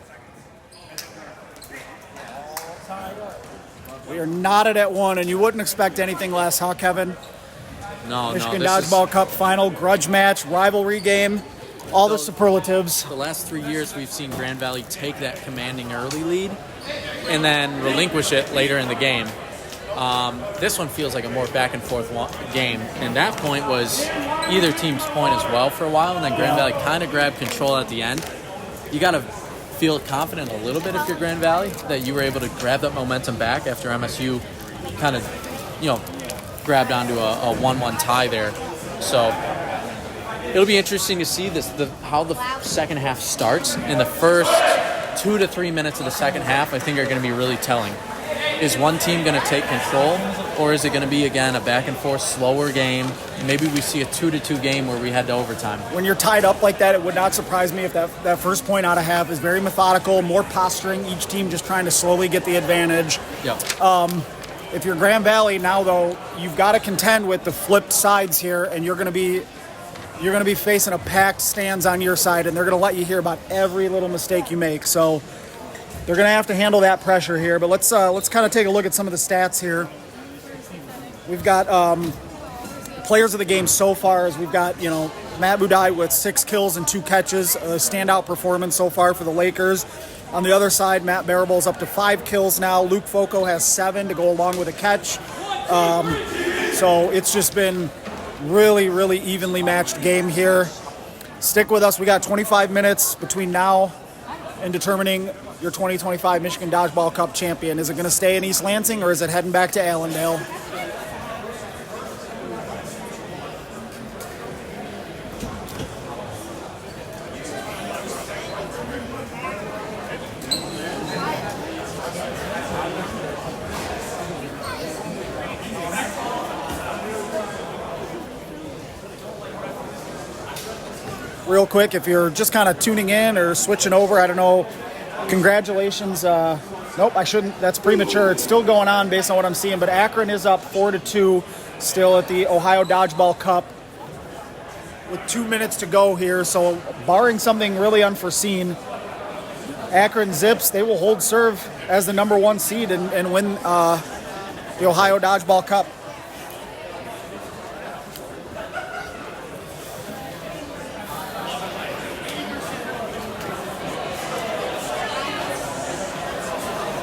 We are knotted at 1, and you wouldn't expect anything less, huh, Kevin? No, Michigan this Dodgeball Cup final, grudge match, rivalry game, all the So- superlatives. The last 3 years, we've seen Grand Valley take that commanding early lead, and then relinquish it later in the game. This one feels like a more back and forth game, and that point was either team's point as well for a while, and then Grand Valley kind of grabbed control at the end. You got to feel confident a little bit if you're Grand Valley that you were able to grab that momentum back after MSU kind of grabbed onto a 1-1 tie there. So it'll be interesting to see how the second half starts. In the first 2 to 3 minutes of the second half, I think are going to be really telling. Is one team going to take control, or is it going to be, again, a back-and-forth, slower game? Maybe we see a 2-2 game where we head to overtime. When you're tied up like that, it would not surprise me if that first point out of half is very methodical, more posturing, each team just trying to slowly get the advantage. Yep. If you're Grand Valley now, though, you've got to contend with the flipped sides here, and you're going to be facing a packed stands on your side, and they're going to let you hear about every little mistake you make. So they're going to have to handle that pressure here. But let's kind of take a look at some of the stats here. We've got players of the game so far. As we've got Matt Budai with 6 kills and 2 catches, a standout performance so far for the Lakers. On the other side, Matt Barable's up to 5 kills now. Luke Foco has 7 to go along with a catch. So it's just been really, really evenly matched game here. Stick with us. We got 25 minutes between now and determining your 2025 Michigan Dodgeball Cup champion. Is it going to stay in East Lansing, or is it heading back to Allendale? Real quick, if you're just kind of tuning in or switching over, I don't know, congratulations. Nope, I shouldn't. That's premature. It's still going on based on what I'm seeing, but Akron is up 4-2 still at the Ohio Dodgeball Cup with 2 minutes to go here. So barring something really unforeseen, Akron Zips, they will hold serve as the number 1 seed and win the Ohio Dodgeball Cup.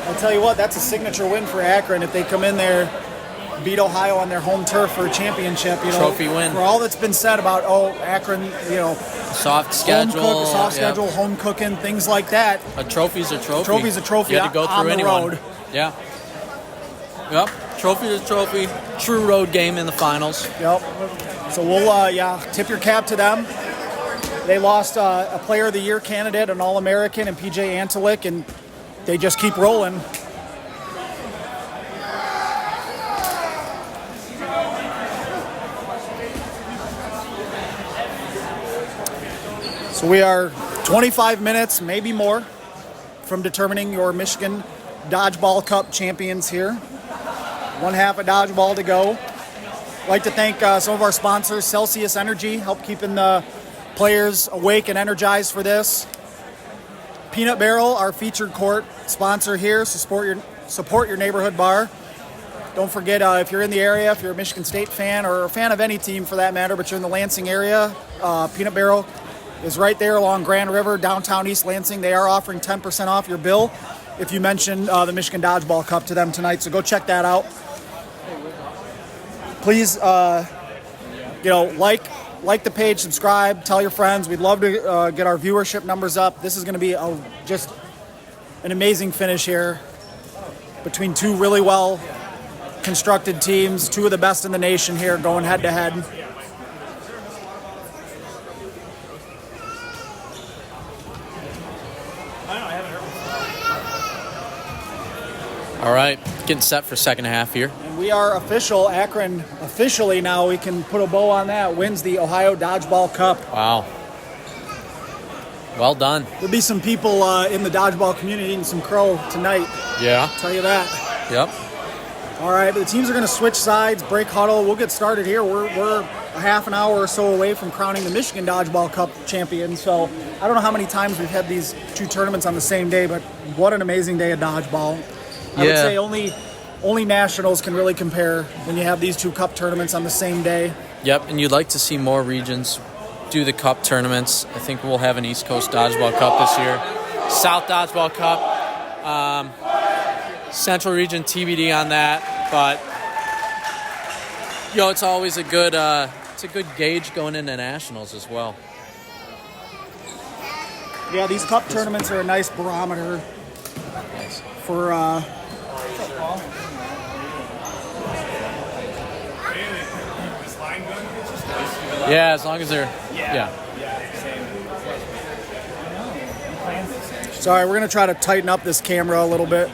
I'll tell you what, that's a signature win for Akron if they come in there, beat Ohio on their home turf for a championship. Trophy win. For all that's been said about, Akron, soft schedule, schedule, home cooking, things like that. A trophy's a trophy. Trophy's a trophy. You had to go through on anyone. The road. Yeah. Yep. Trophy's a trophy. True road game in the finals. Yep. So we'll, tip your cap to them. They lost a Player of the Year candidate, an All-American, and PJ Antalik, and they just keep rolling. So we are 25 minutes, maybe more, from determining your Michigan Dodgeball Cup champions here. One half of dodgeball to go. I'd like to thank some of our sponsors. Celsius Energy, help keeping the players awake and energized for this. Peanut Barrel, our featured court sponsor here, so support your neighborhood bar. Don't forget, if you're in the area, if you're a Michigan State fan or a fan of any team for that matter, but you're in the Lansing area, Peanut Barrel is right there along Grand River, downtown East Lansing. They are offering 10% off your bill if you mention the Michigan Dodgeball Cup to them tonight, so go check that out. Please, like the page, subscribe, tell your friends. We'd love to get our viewership numbers up. This is going to be just an amazing finish here between 2 really well constructed teams, 2 of the best in the nation here going head to head. All right, getting set for second half here. And we are official. Akron officially now, we can put a bow on that, wins the Ohio Dodgeball Cup. Wow. Well done. There'll be some people in the dodgeball community eating some crow tonight. Yeah. I'll tell you that. Yep. All right, but the teams are going to switch sides, break huddle. We'll get started here. We're a half an hour or so away from crowning the Michigan Dodgeball Cup champion. So I don't know how many times we've had these 2 tournaments on the same day, but what an amazing day of dodgeball. I would say only nationals can really compare when you have these 2 cup tournaments on the same day. Yep, and you'd like to see more regions do the cup tournaments. I think we'll have an East Coast Dodgeball Cup this year. South Dodgeball Cup. Central Region TBD on that, but it's always a good gauge going into nationals as well. Yeah, these cup tournaments are a nice barometer for yeah, as long as they're Sorry, we're gonna try to tighten up this camera a little bit.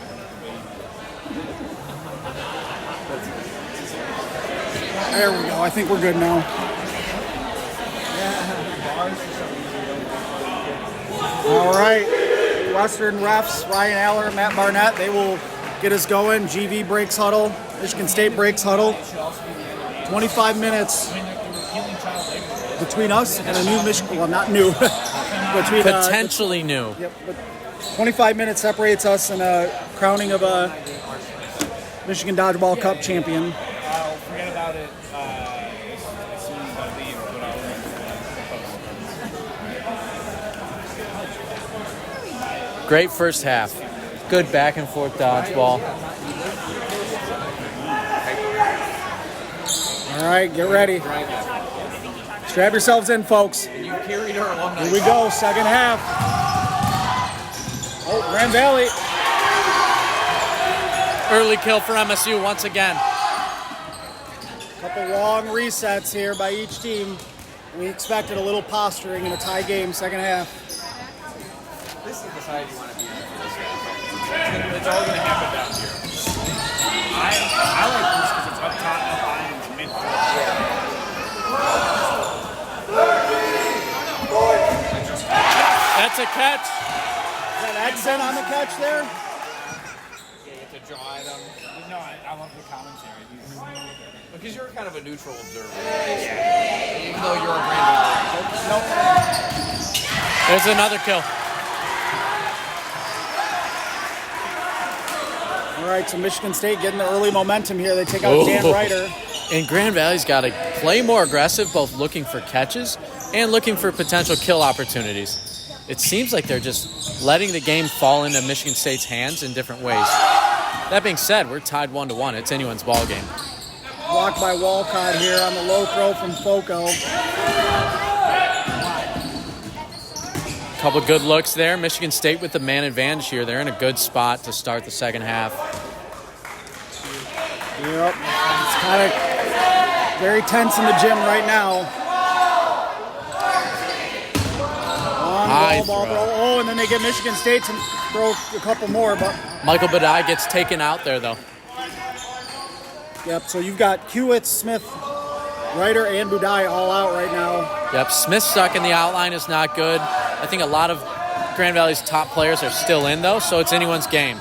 There we go. I think we're good now. All right. Western refs, Ryan Aller, Matt Barnett, they will get us going. GV breaks huddle. Michigan State breaks huddle. 25 minutes between us and a new Michigan. Well, not new. between potentially new. Yep. But 25 minutes separates us in a crowning of a Michigan Dodgeball Cup champion. Forget about it. As soon as I leave, but I'll Great first half. Good back and forth dodgeball. All right, get ready. Strap yourselves in, folks. You carried her alumni. Here we go, second half. Oh, Grand Valley. Early kill for MSU once again. Couple long resets here by each team. We expected a little posturing in a tie game, second half. This is the side you want to be in for this one. It's all going to happen down here. I like this because it's up top, up high, and it's mid-court. That's a catch. Is that accent on the catch there? Yeah, you have to draw at them. No, I love the commentary. Because you're kind of a neutral observer. Yeah. Even though you're a Grand Valley. There's another kill. All right, so Michigan State getting the early momentum here. They take out Dan Ryder. And Grand Valley's got to play more aggressive, both looking for catches and looking for potential kill opportunities. It seems like they're just letting the game fall into Michigan State's hands in different ways. That being said, we're tied 1-1. It's anyone's ball game. Blocked by Walcott here on the low throw from Foco. Couple good looks there. Michigan State with the man advantage here. They're in a good spot to start the second half. Yep, it's kind of very tense in the gym right now. High Ball throw. throw. Oh, and then they get Michigan State to throw a couple more. But Michael Badai gets taken out there, though. yep, so you've got Hewitt, Smith, Ryder, and Budai all out right now. Yep, Smith stuck in the outline is not good. I think a lot of Grand Valley's top players are still in, though, so it's anyone's game.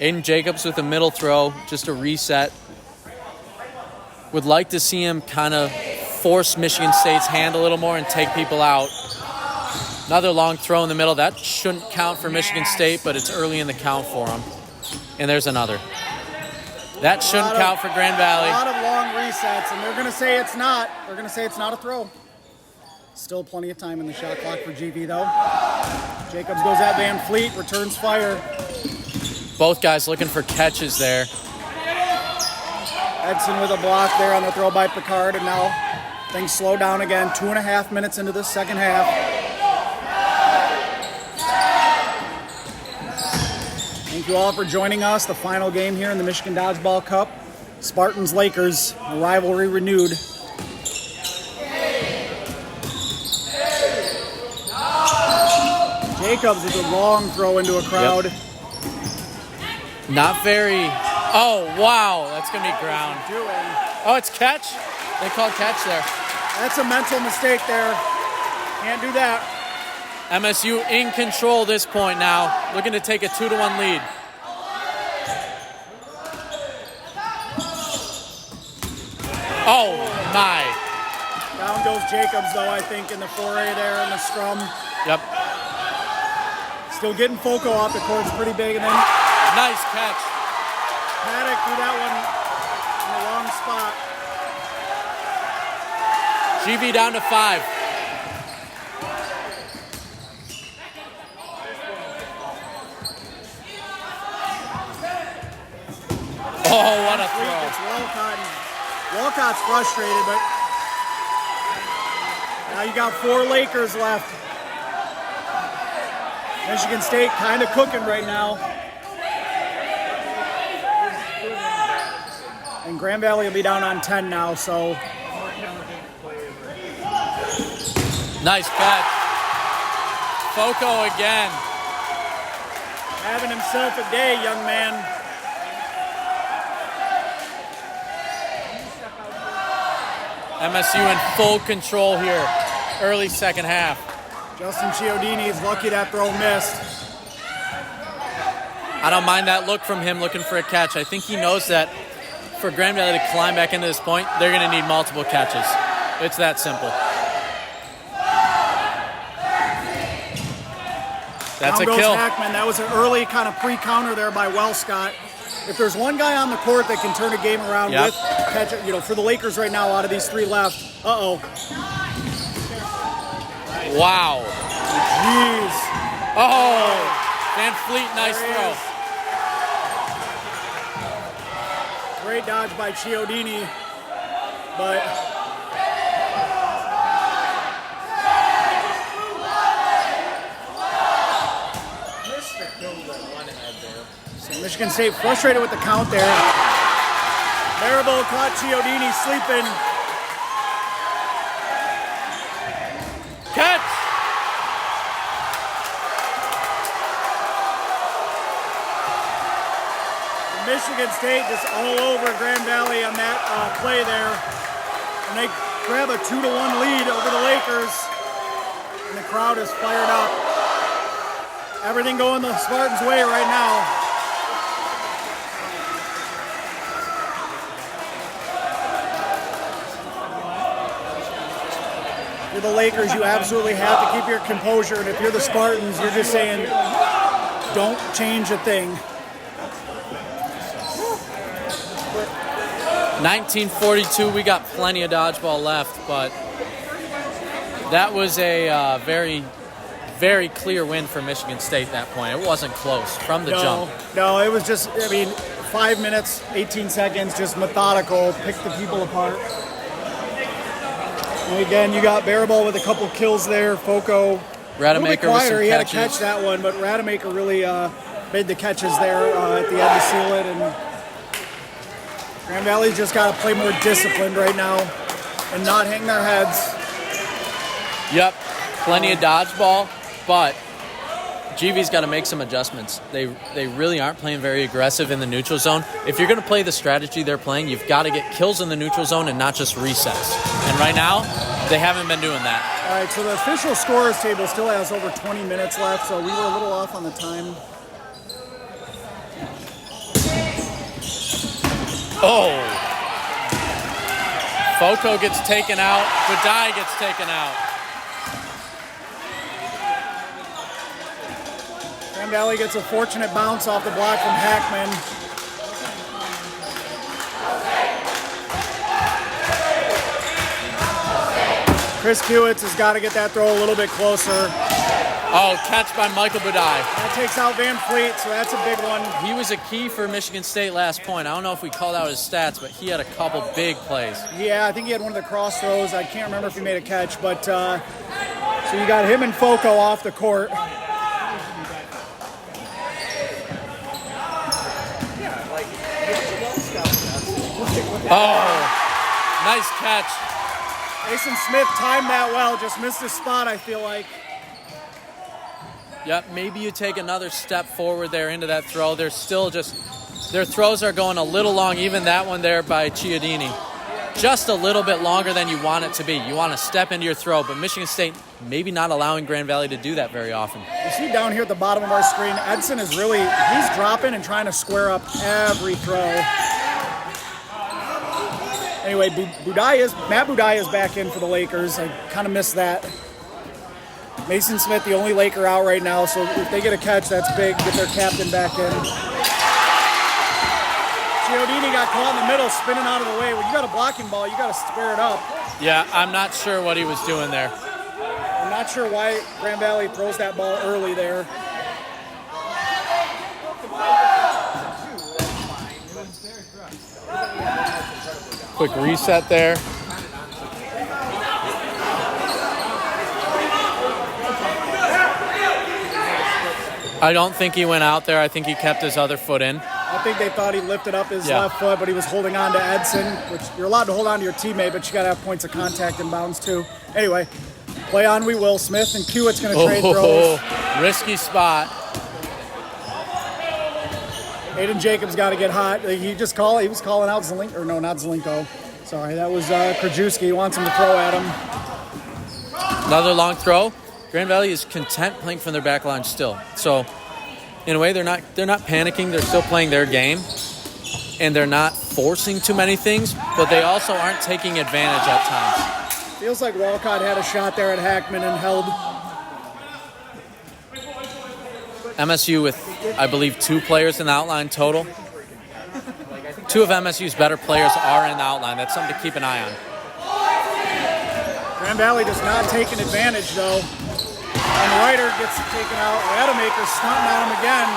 Aiden Jacobs with a middle throw, just a reset. Would like to see him kind of force Michigan State's hand a little more and take people out. Another long throw in the middle. That shouldn't count for Michigan State, but it's early in the count for them. And there's another. That shouldn't count for Grand Valley. A lot of long resets, and they're going to say it's not. They're going to say it's not a throw. Still plenty of time in the shot clock for GV, though. Jacobs goes at Van Fleet, returns fire. Both guys looking for catches there. Edson with a block there on the throw by Picard, and now things slow down again. 2.5 minutes into the second half. Thank you all for joining us. The final game here in the Michigan Dodgeball Cup. Spartans Lakers, a rivalry renewed. Jacobs with a long throw into a crowd. Yep. Not very. Oh, wow. That's going to be ground. Oh, it's catch. They called catch there. That's a mental mistake there. Can't do that. MSU in control this point now. Looking to take a 2-1 lead. Oh, my. Down goes Jacobs, though, I think, in the foray there in the scrum. Yep. Still getting Foco off the court. It's pretty big. And then Nice catch. Paddock threw that one in the wrong spot. GV down to 5. Oh, what a Fleet throw. gets Walcott. And Walcott's frustrated, but now you got 4 Lakers left. Michigan State kind of cooking right now. And Grand Valley will be down on 10 now, so. Nice catch. Foco again. Having himself a day, young man. MSU in full control here. Early second half. Justin Chiodini is lucky that throw missed. I don't mind that look from him looking for a catch. I think he knows that for Grand Valley to climb back into this point, they're going to need multiple catches. It's that simple. That's Down a goes kill. Hackman. That was an early kind of pre-counter there by Wellscott. If there's one guy on the court that can turn a game around with catch, for the Lakers right now, out of these 3 left. Wow. Jeez. Oh, Van Fleet, nice throw. Great dodge by Chiodini, but so Michigan State frustrated with the count there. Marable caught Chiodini sleeping. Catch! Michigan State just all over Grand Valley on that play there. And they grab a 2-1 lead over the Lakers. And the crowd is fired up. Everything going the Spartans' way right now. If you're the Lakers, you absolutely have to keep your composure. And if you're the Spartans, you're just saying, don't change a thing. 1942, we got plenty of dodgeball left, but that was a very, very clear win for Michigan State at that point. It wasn't close from the jump. No, it was just, 5 minutes, 18 seconds, just methodical, pick the people apart. And again, you got Barabal with a couple kills there, Foco. Rademacher with some he had to catches. catch that one, but Rademacher really made the catches there at the end to seal it. And Grand Valley's just got to play more disciplined right now and not hang their heads. Yep, plenty of dodgeball, but GV's got to make some adjustments. They really aren't playing very aggressive in the neutral zone. If you're going to play the strategy they're playing, you've got to get kills in the neutral zone and not just resets. And right now, they haven't been doing that. All right, so the official scorers table still has over 20 minutes left, so we were a little off on the time. Oh. Foco gets taken out. Budai gets taken out. Grand Valley gets a fortunate bounce off the block from Hackman. Chris Kiewitz has got to get that throw a little bit closer. Oh, catch by Michael Budai. That takes out Van Fleet, so that's a big one. He was a key for Michigan State last point. I don't know if we called out his stats, but he had a couple big plays. Yeah, I think he had one of the cross throws. I can't remember if he made a catch, but so you got him and Foco off the court. Oh, nice catch. Mason Smith timed that well, just missed his spot, I feel like. Yep, maybe you take another step forward there into that throw. They're still just, their throws are going a little long, even that one there by Chiodini. Just a little bit longer than you want it to be. You want to step into your throw, but Michigan State maybe not allowing Grand Valley to do that very often. You see down here at the bottom of our screen, Edson is really, he's dropping and trying to square up every throw. Anyway, Matt Budai is back in for the Lakers. I kind of missed that. Mason Smith, the only Laker out right now, so if they get a catch, that's big. Get their captain back in. Chiodini got caught in the middle, spinning out of the way. When you got a blocking ball, you got to square it up. Yeah, I'm not sure what he was doing there. I'm not sure why Grand Valley throws that ball early there. Quick reset there. I don't think he went out there. I think he kept his other foot in. I think they thought he lifted up his Yeah. left foot, but he was holding on to Edson, which you're allowed to hold on to your teammate, but you got to have points of contact in bounds too. Anyway, play on we will. Smith and Hewitt's going to trade throws. Risky spot. Aiden Jacobs got to get hot. He was calling out Zelinko, or no, not Zelinko. Sorry, that was Krajewski. He wants him to throw at him. Another long throw. Grand Valley is content playing from their back line still. So, in a way, they're not panicking. They're still playing their game, and they're not forcing too many things. But they also aren't taking advantage at times. Feels like Walcott had a shot there at Hackman and held. MSU with, I believe, 2 players in the outline total. 2 of MSU's better players are in the outline. That's something to keep an eye on. Grand Valley does not take an advantage though. And Ryder gets taken out. Rademacher stunting on him again.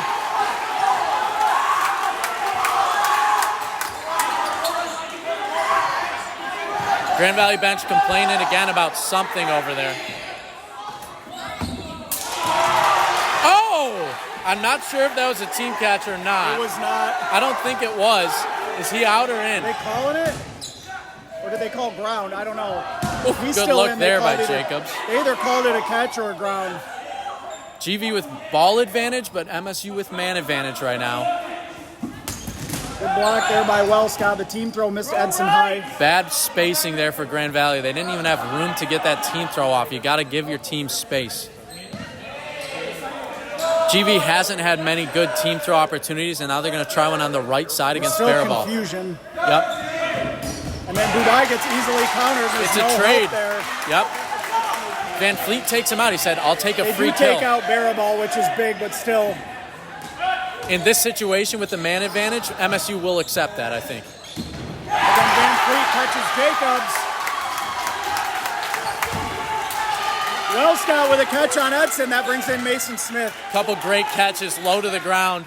Grand Valley bench complaining again about something over there. Oh! I'm not sure if that was a team catch or not. It was not. I don't think it was. Is he out or in? Are they calling it? Or did they call ground? I don't know. Oof, He's good still look in. They there by called it Jacobs. They either called it a catch or a ground. GV with ball advantage, but MSU with man advantage right now. Good block there by Wellscott. The team throw missed Edson high. Bad spacing there for Grand Valley. They didn't even have room to get that team throw off. You got to give your team space. GV hasn't had many good team throw opportunities, and now they're going to try one on the right side against Still Baraball. confusion. Yep. And then Budai gets easily countered. There's It's no a trade. help there. Yep. Van Fleet takes him out. He said, I'll take a They free do kill. take out Baraball, which is big, but still. In this situation with the man advantage, MSU will accept that, I think. And then Van Fleet catches Jacobs. Wellscott with a catch on Edson. That brings in Mason Smith. Couple great catches, low to the ground.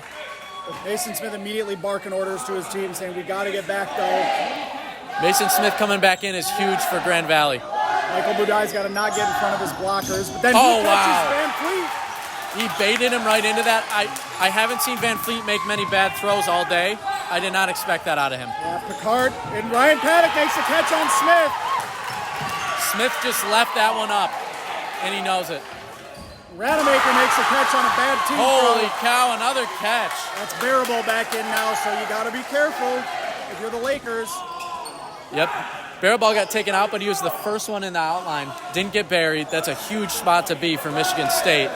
Mason Smith immediately barking orders to his team, saying, we got to get back, though. Mason Smith coming back in is huge for Grand Valley. Michael Budai's got to not get in front of his blockers. But then Oh, he catches wow. Van Fleet. He baited him right into that. I haven't seen Van Fleet make many bad throws all day. I did not expect that out of him. Yeah, Picard and Ryan Paddock makes a catch on Smith. Smith just left that one up, and he knows it. Rademacher makes a catch on a bad team Holy throw. cow, another catch. That's Baraball back in now, so you got to be careful if you're the Lakers. Yep. Baraball got taken out, but he was the first one in the outline. Didn't get buried. That's a huge spot to be for Michigan State.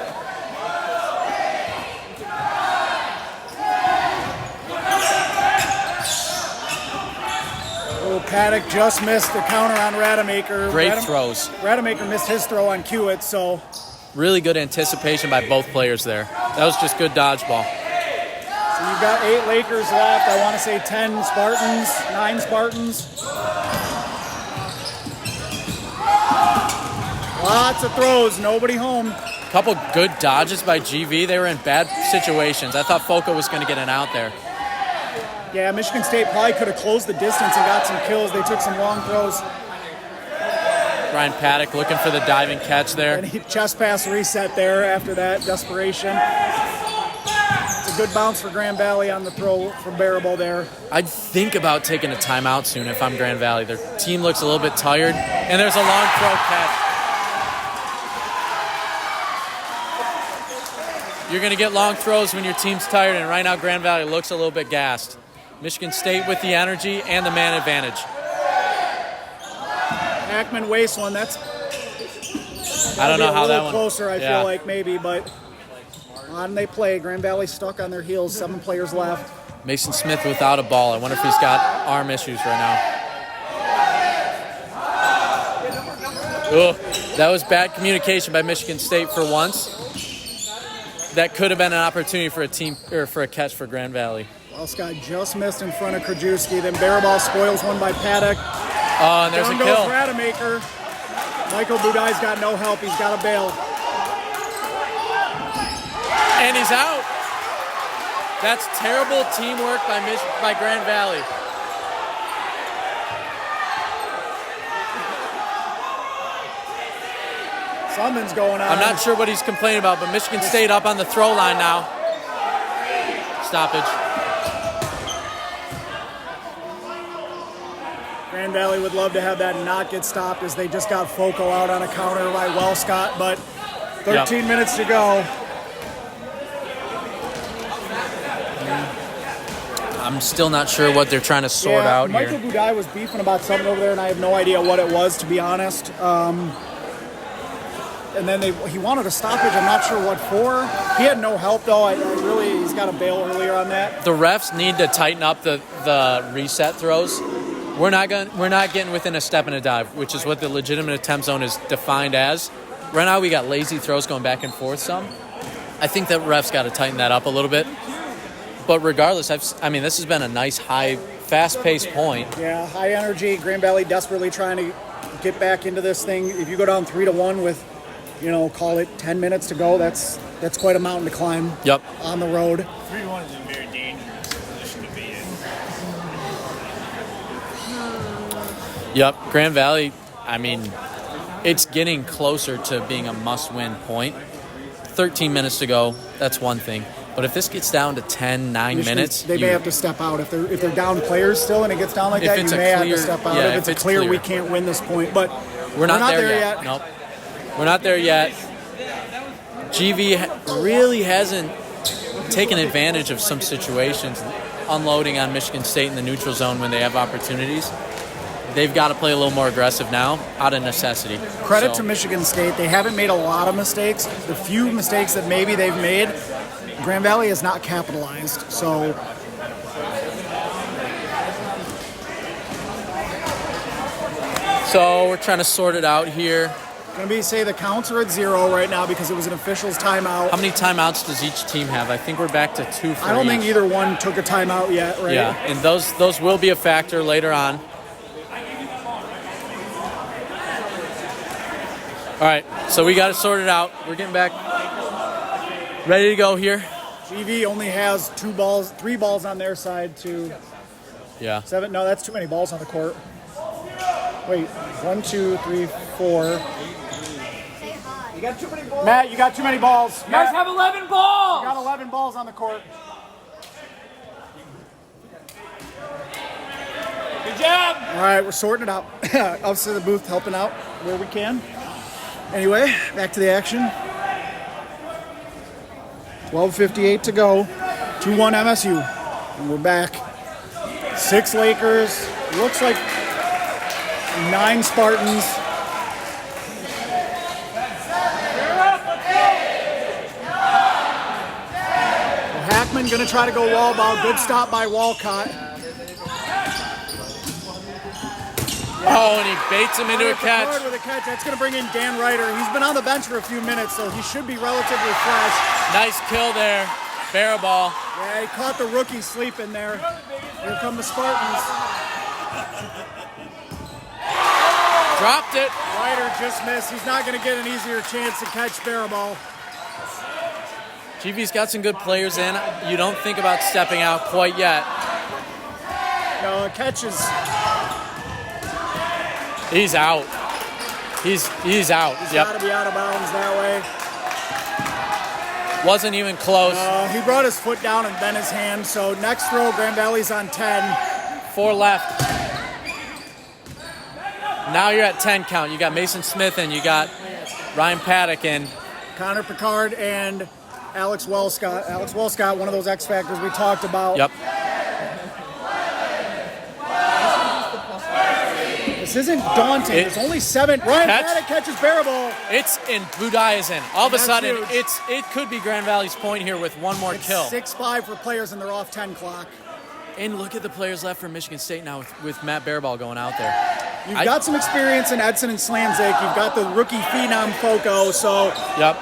Oh, Paddock just missed the counter on Rademacher. Great throws. Rademacher missed his throw on Hewitt, so Really good anticipation by both players there. That was just good dodgeball. So you've got 8 Lakers left. I want to say 10 Spartans, 9 Spartans. Lots of throws, nobody home. Couple good dodges by GV. They were in bad situations. I thought Foco was going to get an out there. Yeah, Michigan State probably could have closed the distance and got some kills. They took some long throws. Ryan Paddock looking for the diving catch there. And he chest pass reset there after that desperation. It's a good bounce for Grand Valley on the throw from Baraball there. I'd think about taking a timeout soon if I'm Grand Valley. Their team looks a little bit tired. And there's a long throw catch. You're going to get long throws when your team's tired, and right now Grand Valley looks a little bit gassed. Michigan State with the energy and the man advantage. Hackman wastes one. That's I don't know how that one. Closer, I feel like maybe, but on they play. Grand Valley stuck on their heels. 7 players left. Mason Smith without a ball. I wonder if he's got arm issues right now. Oh, that was bad communication by Michigan State for once. That could have been an opportunity for a team or for a catch for Grand Valley. Scott just missed in front of Krajewski. Then Baraball spoils one by Paddock. Oh, and there's Down a goes kill. Rademacher. Michael Budai's got no help. He's got a bail. And he's out. That's terrible teamwork by Grand Valley. Something's going on. I'm not sure what he's complaining about, but Michigan State up on the throw line now. Stoppage. Grand Valley would love to have that not get stopped as they just got Foco out on a counter by Wellscott, but 13 minutes to go. I'm still not sure what they're trying to sort out Michael here. Budai was beefing about something over there, and I have no idea what it was, to be honest. And then he wanted a stoppage. I'm not sure what for. He had no help, though. He's got a bail earlier on that. The refs need to tighten up the reset throws. We're not getting within a step and a dive, which is what the legitimate attempt zone is defined as. Right now we got lazy throws going back and forth some. I think that refs got to tighten that up a little bit. But regardless, this has been a nice, high, fast-paced point. Yeah, high energy. Grand Valley desperately trying to get back into this thing. If you go down 3-1 with, call it 10 minutes to go, that's quite a mountain to climb. Yep. On the road. 3-1 is a very dangerous position to be in. Yep, Grand Valley, it's getting closer to being a must-win point. 13 minutes to go, that's one thing. But if this gets down to 10, 9 minutes... They may have to step out. If they're down players still and it gets down like that, you may have to step out. Yeah, if it's clear we can't win this point. But we're not there yet. Nope. We're not there yet. GV really hasn't taken advantage of some situations, unloading on Michigan State in the neutral zone when they have opportunities. They've got to play a little more aggressive now, out of necessity. Credit to Michigan State. They haven't made a lot of mistakes. The few mistakes that maybe they've made, Grand Valley has not capitalized. So we're trying to sort it out here. Going to say the counts are at 0 right now because it was an official's timeout. How many timeouts does each team have? I think we're back to 2 for I don't each. think either one took a timeout yet, right? Yeah, and those will be a factor later on. All right, so we got to sort it out. We're getting back ready to go here. GV only has 3 balls on their side to 7. No, that's too many balls on the court. Wait, 1, 2, 3, 4. You got too many balls. Matt, you got too many balls. You guys have 11 balls! You got 11 balls on the court. Good job! All right, we're sorting it out. Us to the booth helping out where we can. Anyway, back to the action. 12:58 to go. 2-1 MSU. And we're back. 6 Lakers. Looks like 9 Spartans. Hackman going to try to go wall ball. Good stop by Walcott. Oh, and he baits him into a catch. With a catch. That's going to bring in Dan Ryder. He's been on the bench for a few minutes, so he should be relatively fresh. Nice kill there. Barrel ball. Yeah, he caught the rookie sleeping there. Here come the Spartans. Dropped it. Ryder just missed. He's not going to get an easier chance to catch barrel ball. GV's got some good players in. You don't think about stepping out quite yet. No, catches. He's out. He's out. He's Yep. got to be out of bounds that way. Wasn't even close. He brought his foot down and bent his hand. So next throw, Grand Valley's on 10. 4 left. Now you're at 10 count. You got Mason Smith and you got Ryan Paddock and Connor Picard and Alex Wellscott. Alex Wellscott, one of those X factors we talked about. Yep. This isn't daunting. There's only 7. Ryan Paddock catches barrel ball. It's in. Budai is in. All of a sudden, huge. it could be Grand Valley's point here with one more kill. 6-5 for players and they're off 10 clock. And look at the players left for Michigan State now with Matt Baraball going out there. You've got some experience in Edson and Slanzik. You've got the rookie phenom Foco. So yep.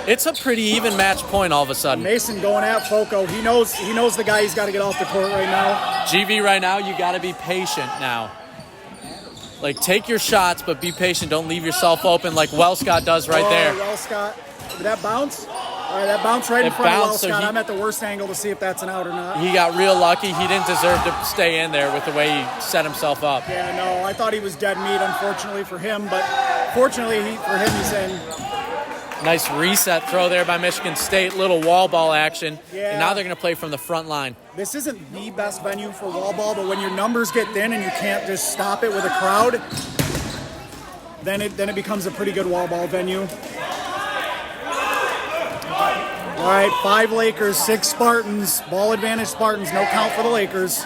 It's a pretty even match point all of a sudden. Mason going at Foco. He knows the guy he's got to get off the court right now. GV right now, you got to be patient now. Like, take your shots, but be patient. Don't leave yourself open like Wellscott does right there. Wellscott. Did that bounce? All right, that bounced right in front of Wellscott. I'm at the worst angle to see if that's an out or not. He got real lucky. He didn't deserve to stay in there with the way he set himself up. Yeah, no, I thought he was dead meat, unfortunately for him. But fortunately for him, he's in. Nice reset throw there by Michigan State. Little wall ball action. Yeah. And now they're going to play from the front line. This isn't the best venue for wall ball, but when your numbers get thin and you can't just stop it with a crowd, then it becomes a pretty good wall ball venue. All right, 5 Lakers, 6 Spartans. Ball advantage Spartans. No count for the Lakers.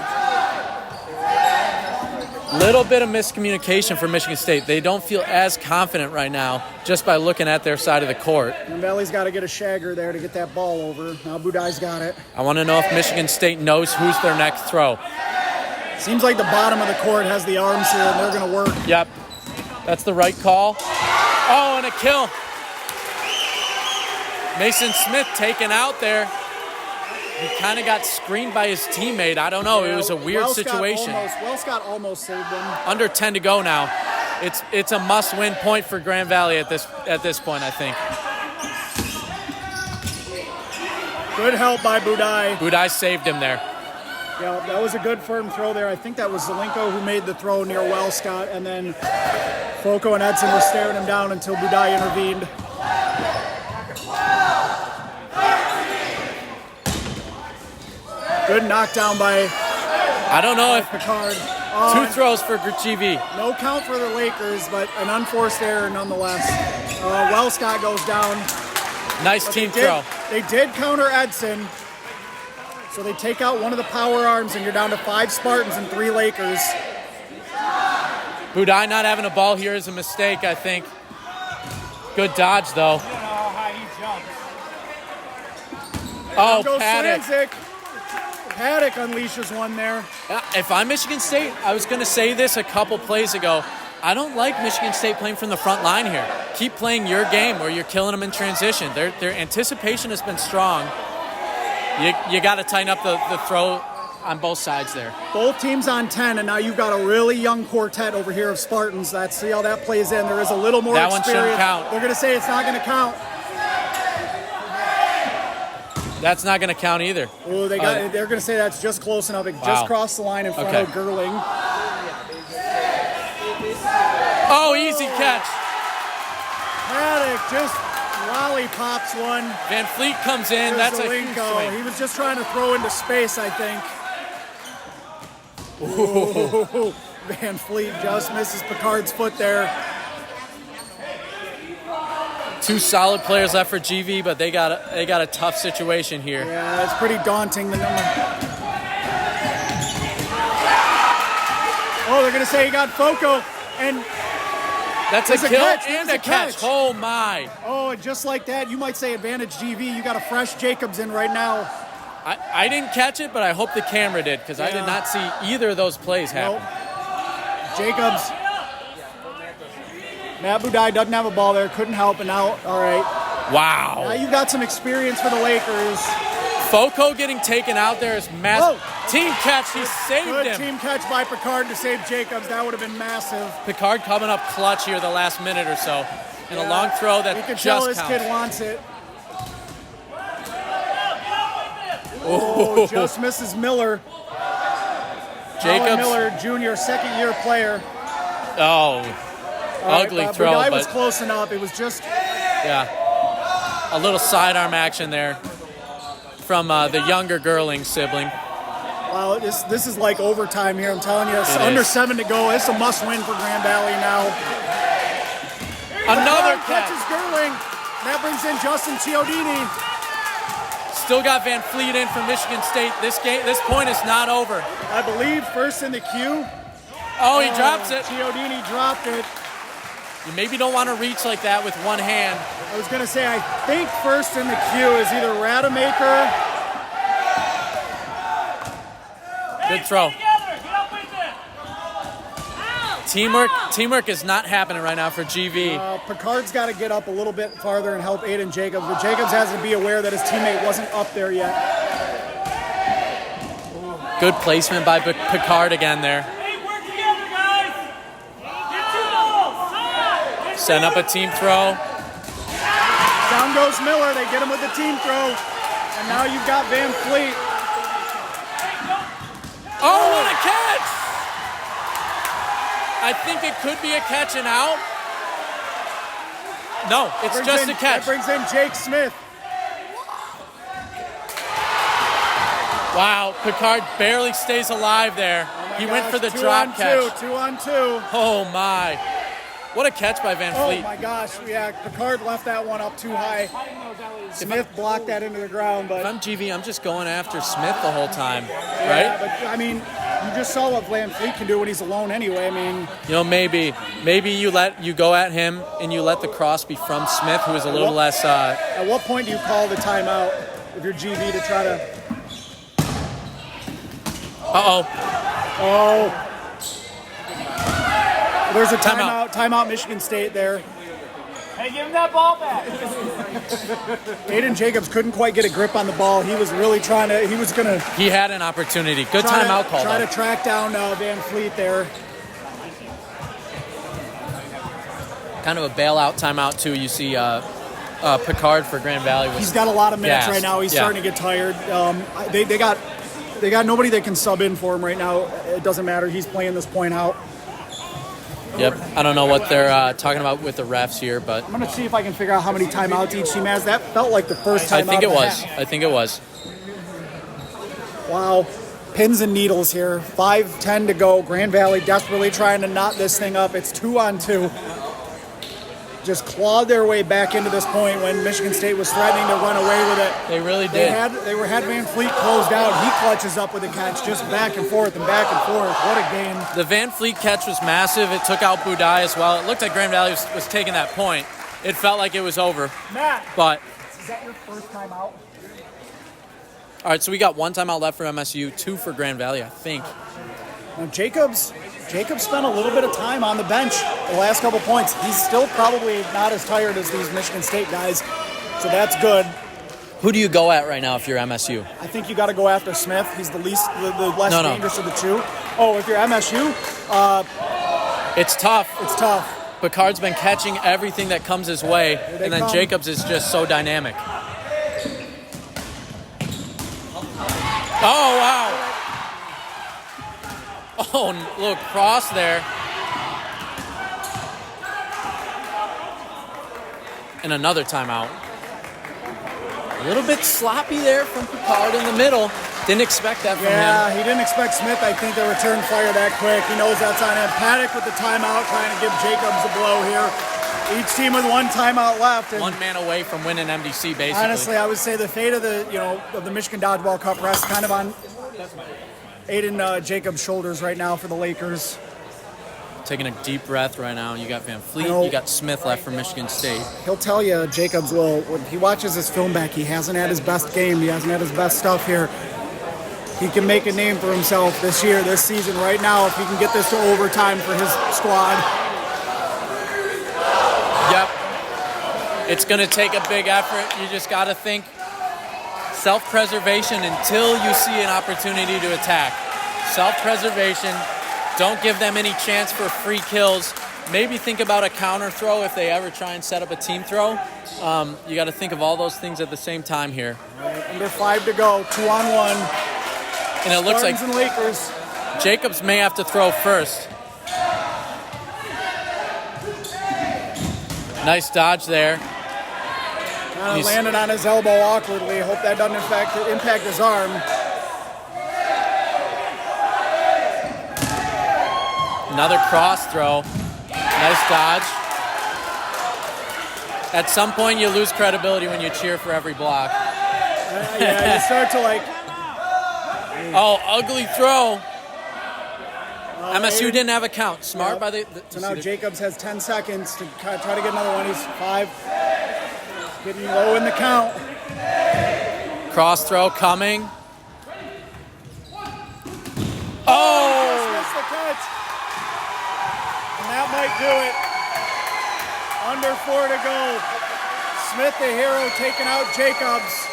Little bit of miscommunication for Michigan State. They don't feel as confident right now just by looking at their side of the court. And Valley's got to get a shagger there to get that ball over. Now Budai's got it. I want to know if Michigan State knows who's their next throw. Seems like the bottom of the court has the arms here, and they're going to work. Yep, that's the right call. Oh, and a kill. Mason Smith taken out there. He kind of got screened by his teammate. I don't know. It was a weird situation. Wellscott almost saved him. Under 10 to go now. It's a must-win point for Grand Valley at this point, I think. Good help by Budai. Budai saved him there. Yeah, that was a good firm throw there. I think that was Zelenko who made the throw near Wellscott, and then Foco and Edson were staring him down until Budai intervened. Good knockdown by I don't know if Picard. 2 throws for GV. No count for the Lakers, but an unforced error nonetheless. Wellscott goes down. Nice team throw. They did counter Edson. So they take out one of the power arms, and you're down to 5 Spartans and 3 Lakers. Budai not having a ball here is a mistake, I think. Good dodge, though. Oh, Paddock. Paddock unleashes one there. If I'm Michigan State, I was going to say this a couple plays ago. I don't like Michigan State playing from the front line here. Keep playing your game where you're killing them in transition. Their anticipation has been strong. You got to tighten up the throw on both sides there. Both teams on 10, and now you've got a really young quartet over here of Spartans. Let's see how that plays in. There is a little more that experience. One shouldn't count. They're going to say it's not going to count. That's not going to count either. Oh, they're going to say that's just close enough. It just crossed the line in front of Gerling. Oh, easy catch. Paddock just lollipops one. Van Fleet comes in. That's a huge swing. He was just trying to throw into space, I think. Ooh. Van Fleet just misses Picard's foot there. 2 solid players left for GV, but they got a tough situation here. Yeah, it's pretty daunting, the number. Oh, they're going to say he got Foco, and that's a kill and a catch. Oh, my. Oh, and just like that, you might say advantage GV. You got a fresh Jacobs in right now. I didn't catch it, but I hope the camera did, because I did not see either of those plays happen. Nope. Jacobs. Matt Budai doesn't have a ball there. Couldn't help, and now, all right. Wow. Now you've got some experience for the Lakers. Foco getting taken out there is massive. Team catch, he saved him. Good team catch by Picard to save Jacobs. That would have been massive. Picard coming up clutch here the last minute or so. And a long throw that just counts. You can tell this kid wants it. Oh, just misses Miller. Jacobs. Miller, junior, second-year player. Oh, ugly throw. Budai was close enough. It was just... Yeah. A little sidearm action there from the younger Gerling sibling. Wow, this is like overtime here. I'm telling you, it's under 7 to go. It's a must-win for Grand Valley now. Another catches Gerling. That brings in Justin Chiodini. Still got Van Fleet in for Michigan State. This point is not over. I believe first in the queue. Oh, he drops it. Chiodini dropped it. You maybe don't want to reach like that with one hand. I was going to say, I think first in the queue is either Rademacher. Good throw. Teamwork is not happening right now for GV. Picard's got to get up a little bit farther and help Aiden Jacobs, but Jacobs has to be aware that his teammate wasn't up there yet. Good placement by Picard again there. Setting up a team throw. Down goes Miller. They get him with the team throw. And now you've got Van Fleet. Oh, what a catch! I think it could be a catch and out. No, it's just a catch. That brings in Jake Smith. Wow, Picard barely stays alive there. He went for the drop catch. 2 on 2. Oh, my. What a catch by Van Fleet. Oh, my gosh. Yeah, Picard left that one up too high. Smith blocked that into the ground. But If I'm GV, I'm just going after Smith the whole time, yeah, right? but, I mean, you just saw what Van Fleet can do when he's alone anyway. I mean, You know, maybe you go at him and you let the cross be from Smith, who is a little less. at what point do you call the timeout if you're GV to try to... Oh. There's a timeout Michigan State there. Hey, give him that ball back. Aiden Jacobs couldn't quite get a grip on the ball. He was really trying to, He had an opportunity. Good timeout call. Try to track down Van Fleet there. Kind of a bailout timeout, too. You see Picard for Grand Valley. He's got a lot of minutes gassed. right now. He's starting to get tired. They got nobody that can sub in for him right now. It doesn't matter. He's playing this point out. Yep. I don't know what they're talking about with the refs here, but I'm going to see if I can figure out how many timeouts each team has. That felt like the first timeout. I think it was. Wow. Pins and needles here. 5:10 to go. Grand Valley desperately trying to knot this thing up. It's 2 on 2. Just clawed their way back into this point when Michigan State was threatening to run away with it. They really did. They had Van Fleet closed out. He clutches up with the catch, just back and forth and back and forth. What a game. The Van Fleet catch was massive. It took out Budai as well. It looked like Grand Valley was taking that point. It felt like it was over. Matt, But is that your first time out? all right, so we got 1 timeout left for MSU, 2 for Grand Valley, I think. Now Jacobs spent a little bit of time on the bench the last couple points. He's still probably not as tired as these Michigan State guys, so that's good. Who do you go at right now if you're MSU? I think you got to go after Smith. He's the less No. dangerous of the two. Oh, if you're MSU, It's tough. it's tough. Picard's been catching everything that comes his way, they and then come. Jacobs is just so dynamic. Oh, wow. Oh, little cross there. And another timeout. A little bit sloppy there from Picard in the middle. Didn't expect that from Yeah, him. he didn't expect Smith, I think, to return fire that quick. He knows that's on him. Paddock with the timeout, trying to give Jacobs a blow here. Each team with 1 timeout left. And 1 man away from winning MDC, basically. honestly, I would say the fate of the Michigan Dodgeball Cup rests kind of on Aiden Jacobs' shoulders right now for the Lakers. Taking a deep breath right now. You got Van Fleet, No. you got Smith left for Michigan State. He'll tell you, Jacobs will, when he watches his film back, he hasn't had his best game. He hasn't had his best stuff here. He can make a name for himself this year, this season, right now, if he can get this to overtime for his squad. Yep. It's going to take a big effort. You just got to think self-preservation until you see an opportunity to attack. Self-preservation. Don't give them any chance for free kills. Maybe think about a counter throw if they ever try and set up a team throw. You got to think of all those things at the same time here. Under 5 to go, 2 on 1. And it looks like Spartans and Lakers. Jacobs may have to throw first. Nice dodge there. Kind of landed on his elbow awkwardly. Hope that doesn't impact his arm. Another cross throw. Nice dodge. At some point, you lose credibility when you cheer for every block. Yeah, you start to like. Oh, ugly throw. MSU didn't have a count. Smart by the. So now Jacobs has 10 seconds to try to get another one. He's 5. Getting low in the count. Cross throw coming. Just missed the catch. And that might do it. Under 4 to go. Smith, the hero, taking out Jacobs.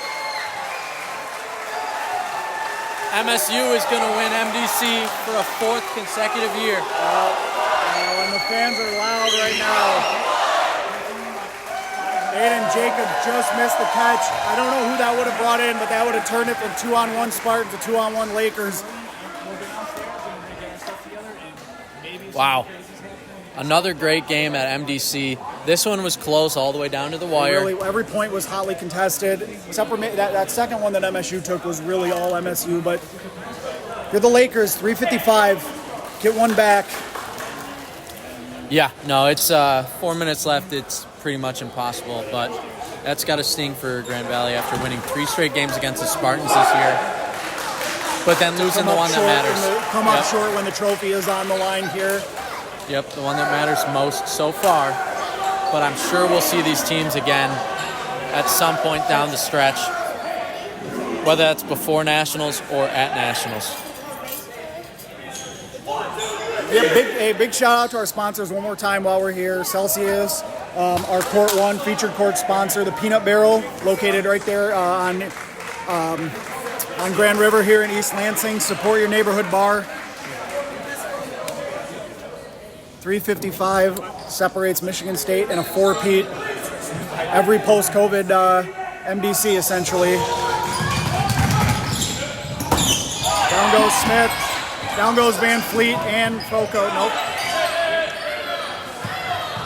MSU is going to win MDC for a 4th consecutive year. And the fans are loud right now. Aiden Jacobs just missed the catch. I don't know who that would have brought in, but that would have turned it from 2 on 1 Spartans to 2 on 1 Lakers. Wow. Another great game at MDC. This one was close all the way down to the wire. Really, every point was hotly contested, except for that second one that MSU took was really all MSU. But you're the Lakers, 3:55, get one back. Yeah, no, it's 4 minutes left. It's pretty much impossible, but that's got to sting for Grand Valley after winning 3 straight games against the Spartans this year, but then losing the one that matters. Come up short when the trophy is on the line here. Yep, the one that matters most so far, but I'm sure we'll see these teams again at some point down the stretch, whether that's before Nationals or at Nationals. Yeah, big shout out to our sponsors one more time while we're here. Celsius, our Court One featured court sponsor, the Peanut Barrel, located right there on Grand River here in East Lansing. Support your neighborhood bar. 3:55 separates Michigan State and a four-peat. Every post-COVID MDC essentially. Down goes Smith. Down goes Van Fleet and Foco.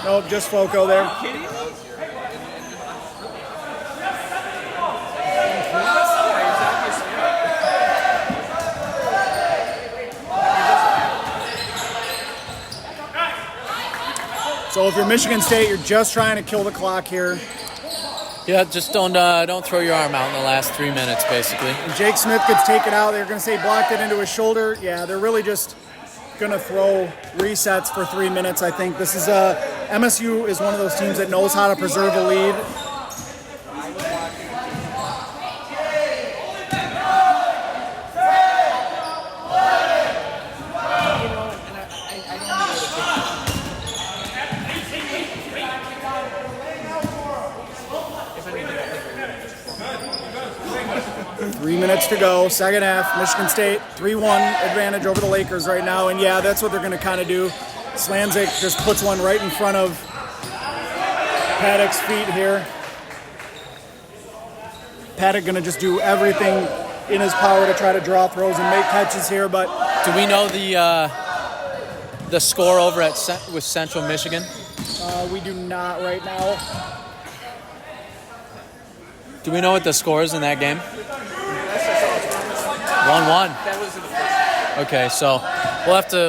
Nope, just Foco there. So if you're Michigan State, you're just trying to kill the clock here. Yeah, just don't throw your arm out in the last 3 minutes, basically. And Jake Smith gets taken out. They're going to say blocked it into his shoulder. Yeah, they're really just going to throw resets for 3 minutes, I think. This is MSU is one of those teams that knows how to preserve a lead. Minutes to go, second half. Michigan State 3-1 advantage over the Lakers right now, and yeah, that's what they're going to kind of do. Slanzik just puts one right in front of Paddock's feet here. Paddock going to just do everything in his power to try to draw throws and make catches here, but do we know the score over at with Central Michigan? We do not right now. Do we know what the score is in that game? 1-1. That was in the first. Okay, so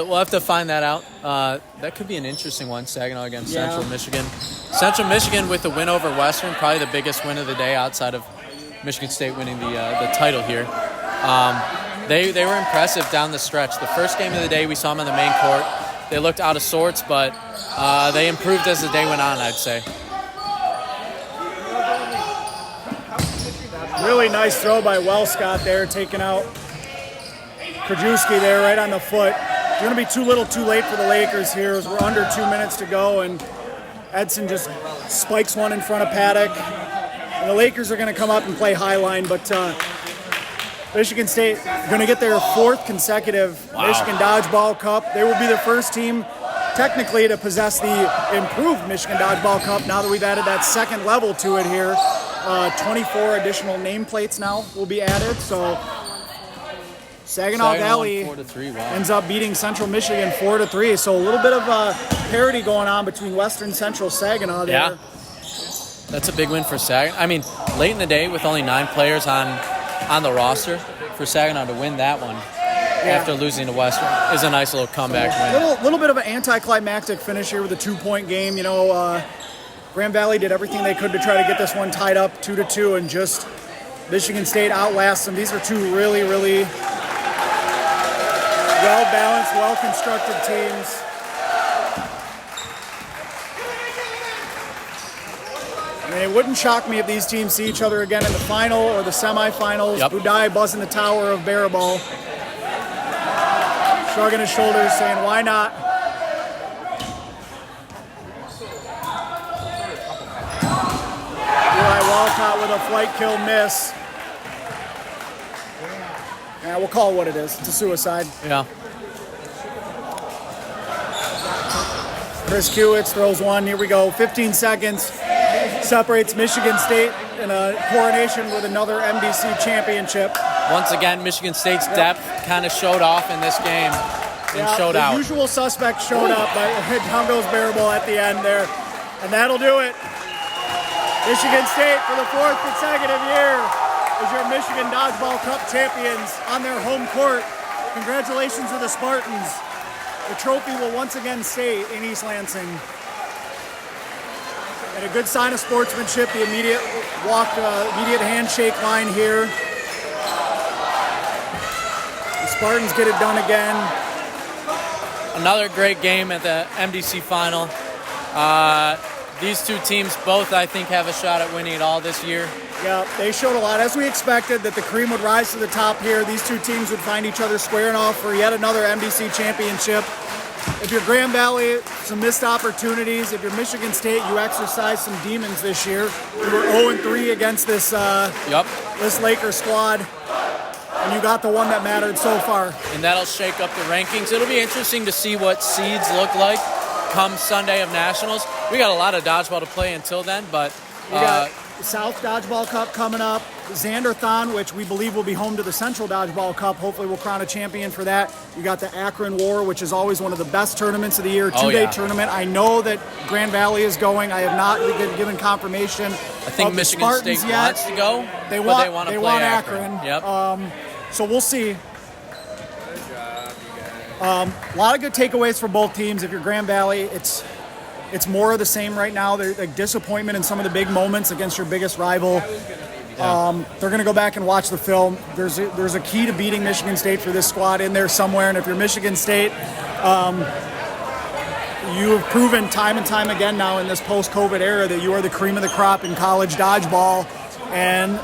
we'll have to find that out. That could be an interesting one. Saginaw against Central Michigan. Central Michigan with the win over Western, probably the biggest win of the day outside of Michigan State winning the title here. They were impressive down the stretch. The first game of the day we saw them on the main court. They looked out of sorts, but they improved as the day went on, I'd say. Really nice throw by Wellscott there, taking out Krajewski there right on the foot. It's going to be too little too late for the Lakers here as we're under 2 minutes to go, and Edson just spikes one in front of Paddock. And the Lakers are going to come up and play high line, but Michigan State going to get their fourth consecutive Michigan Dodgeball Cup. They will be the first team technically to possess the improved Michigan Dodgeball Cup now that we've added that second level to it here. 24 additional nameplates now will be added, so Saginaw Valley ends up beating Central Michigan 4-3. So a little bit of parity going on between Western, Central, Saginaw there. Yeah, that's a big win for Saginaw. I mean, late in the day with only 9 players on the roster, for Saginaw to win that one after losing to Western is a nice little comeback win. Little bit of an anticlimactic finish here with a 2-point game. You know, Grand Valley did everything they could to try to get this one tied up 2-2, and just Michigan State outlasts them. These are two really, really well-balanced, well-constructed teams. I mean, it wouldn't shock me if these teams see each other again in the final or the semifinals. Yep. Budai buzzing the tower of Baraball. Shrugging his shoulders, saying, why not? Eli Walcott with a flight kill miss. Yeah, we'll call it what it is. It's a suicide. Yeah. Chris Kiewitz throws one. Here we go. 15 seconds. Separates Michigan State in a coronation with another MDC championship. Once again, Michigan State's depth kind of showed off in this game and showed out. The usual suspect showed up, but down goes Baraball at the end there. And that'll do it. Michigan State, for the 4th consecutive year, is your Michigan Dodgeball Cup champions on their home court. Congratulations to the Spartans. The trophy will once again stay in East Lansing. And a good sign of sportsmanship, the immediate handshake line here. The Spartans get it done again. Another great game at the MDC final. These two teams both, I think, have a shot at winning it all this year. Yeah, they showed a lot. As we expected, that the cream would rise to the top here. These two teams would find each other squaring off for yet another MDC championship. If you're Grand Valley, some missed opportunities. If you're Michigan State, you exercised some demons this year. You were 0-3 against this Laker squad, and you got the one that mattered so far. And that'll shake up the rankings. It'll be interesting to see what seeds look like come Sunday of Nationals. We got a lot of dodgeball to play until then, but we got the South Dodgeball Cup coming up, Xanderthon, which we believe will be home to the Central Dodgeball Cup. Hopefully we'll crown a champion for that. You got the Akron War, which is always one of the best tournaments of the year, two-day tournament. I know that Grand Valley is going. I have not been given confirmation. I think Michigan State wants to go, they want to play play Akron. Yep. So we'll see. A lot of good takeaways for both teams. If you're Grand Valley, it's more of the same right now. There's like disappointment in some of the big moments against your biggest rival. They're going to go back and watch the film. There's a key to beating Michigan State for this squad in there somewhere. And if you're Michigan State, you have proven time and time again now in this post-COVID era that you are the cream of the crop in college dodgeball. And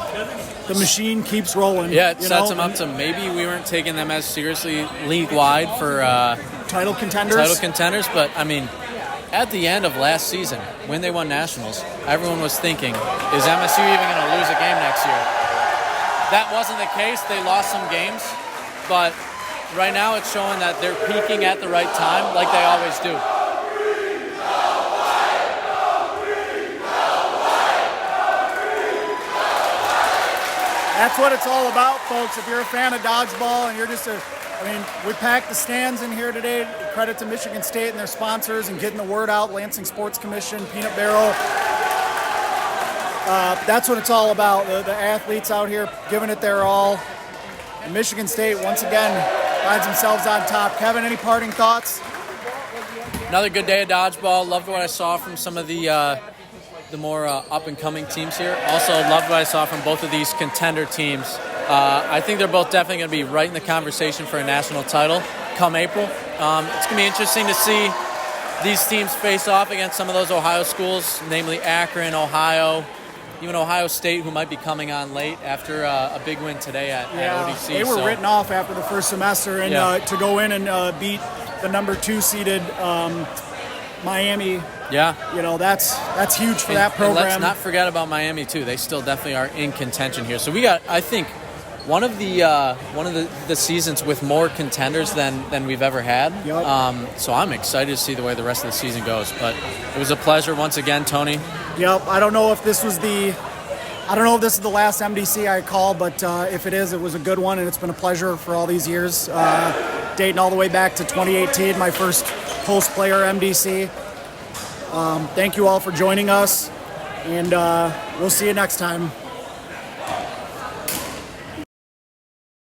the machine keeps rolling. Yeah, it sets them up to maybe we weren't taking them as seriously league-wide for title contenders. But, I mean, at the end of last season, when they won Nationals, everyone was thinking, is MSU even going to lose a game next year? That wasn't the case. They lost some games. But right now it's showing that they're peaking at the right time like they always do. That's what it's all about, folks. If you're a fan of dodgeball and you're just we packed the stands in here today. Credit to Michigan State and their sponsors and getting the word out. Lansing Sports Commission, Peanut Barrel. That's what it's all about. The athletes out here giving it their all. And Michigan State, once again, finds themselves on top. Kevin, any parting thoughts? Another good day of dodgeball. Loved what I saw from some of the more up-and-coming teams here. Also loved what I saw from both of these contender teams. I think they're both definitely going to be right in the conversation for a national title come April. It's going to be interesting to see these teams face off against some of those Ohio schools, namely Akron, Ohio, even Ohio State, who might be coming on late after a big win today at ODC. They were written off after the first semester, and to go in and beat the number 2 seeded Miami. Yeah, that's huge for that program. And let's not forget about Miami too. They still definitely are in contention here. So we got, I think, one of the seasons with more contenders than we've ever had. Yep. So I'm excited to see the way the rest of the season goes. But it was a pleasure once again, Tony. Yep. I don't know if this is the last MDC I call, but if it is, it was a good one, and it's been a pleasure for all these years, dating all the way back to 2018, my first post-player MDC. Thank you all for joining us, and we'll see you next time.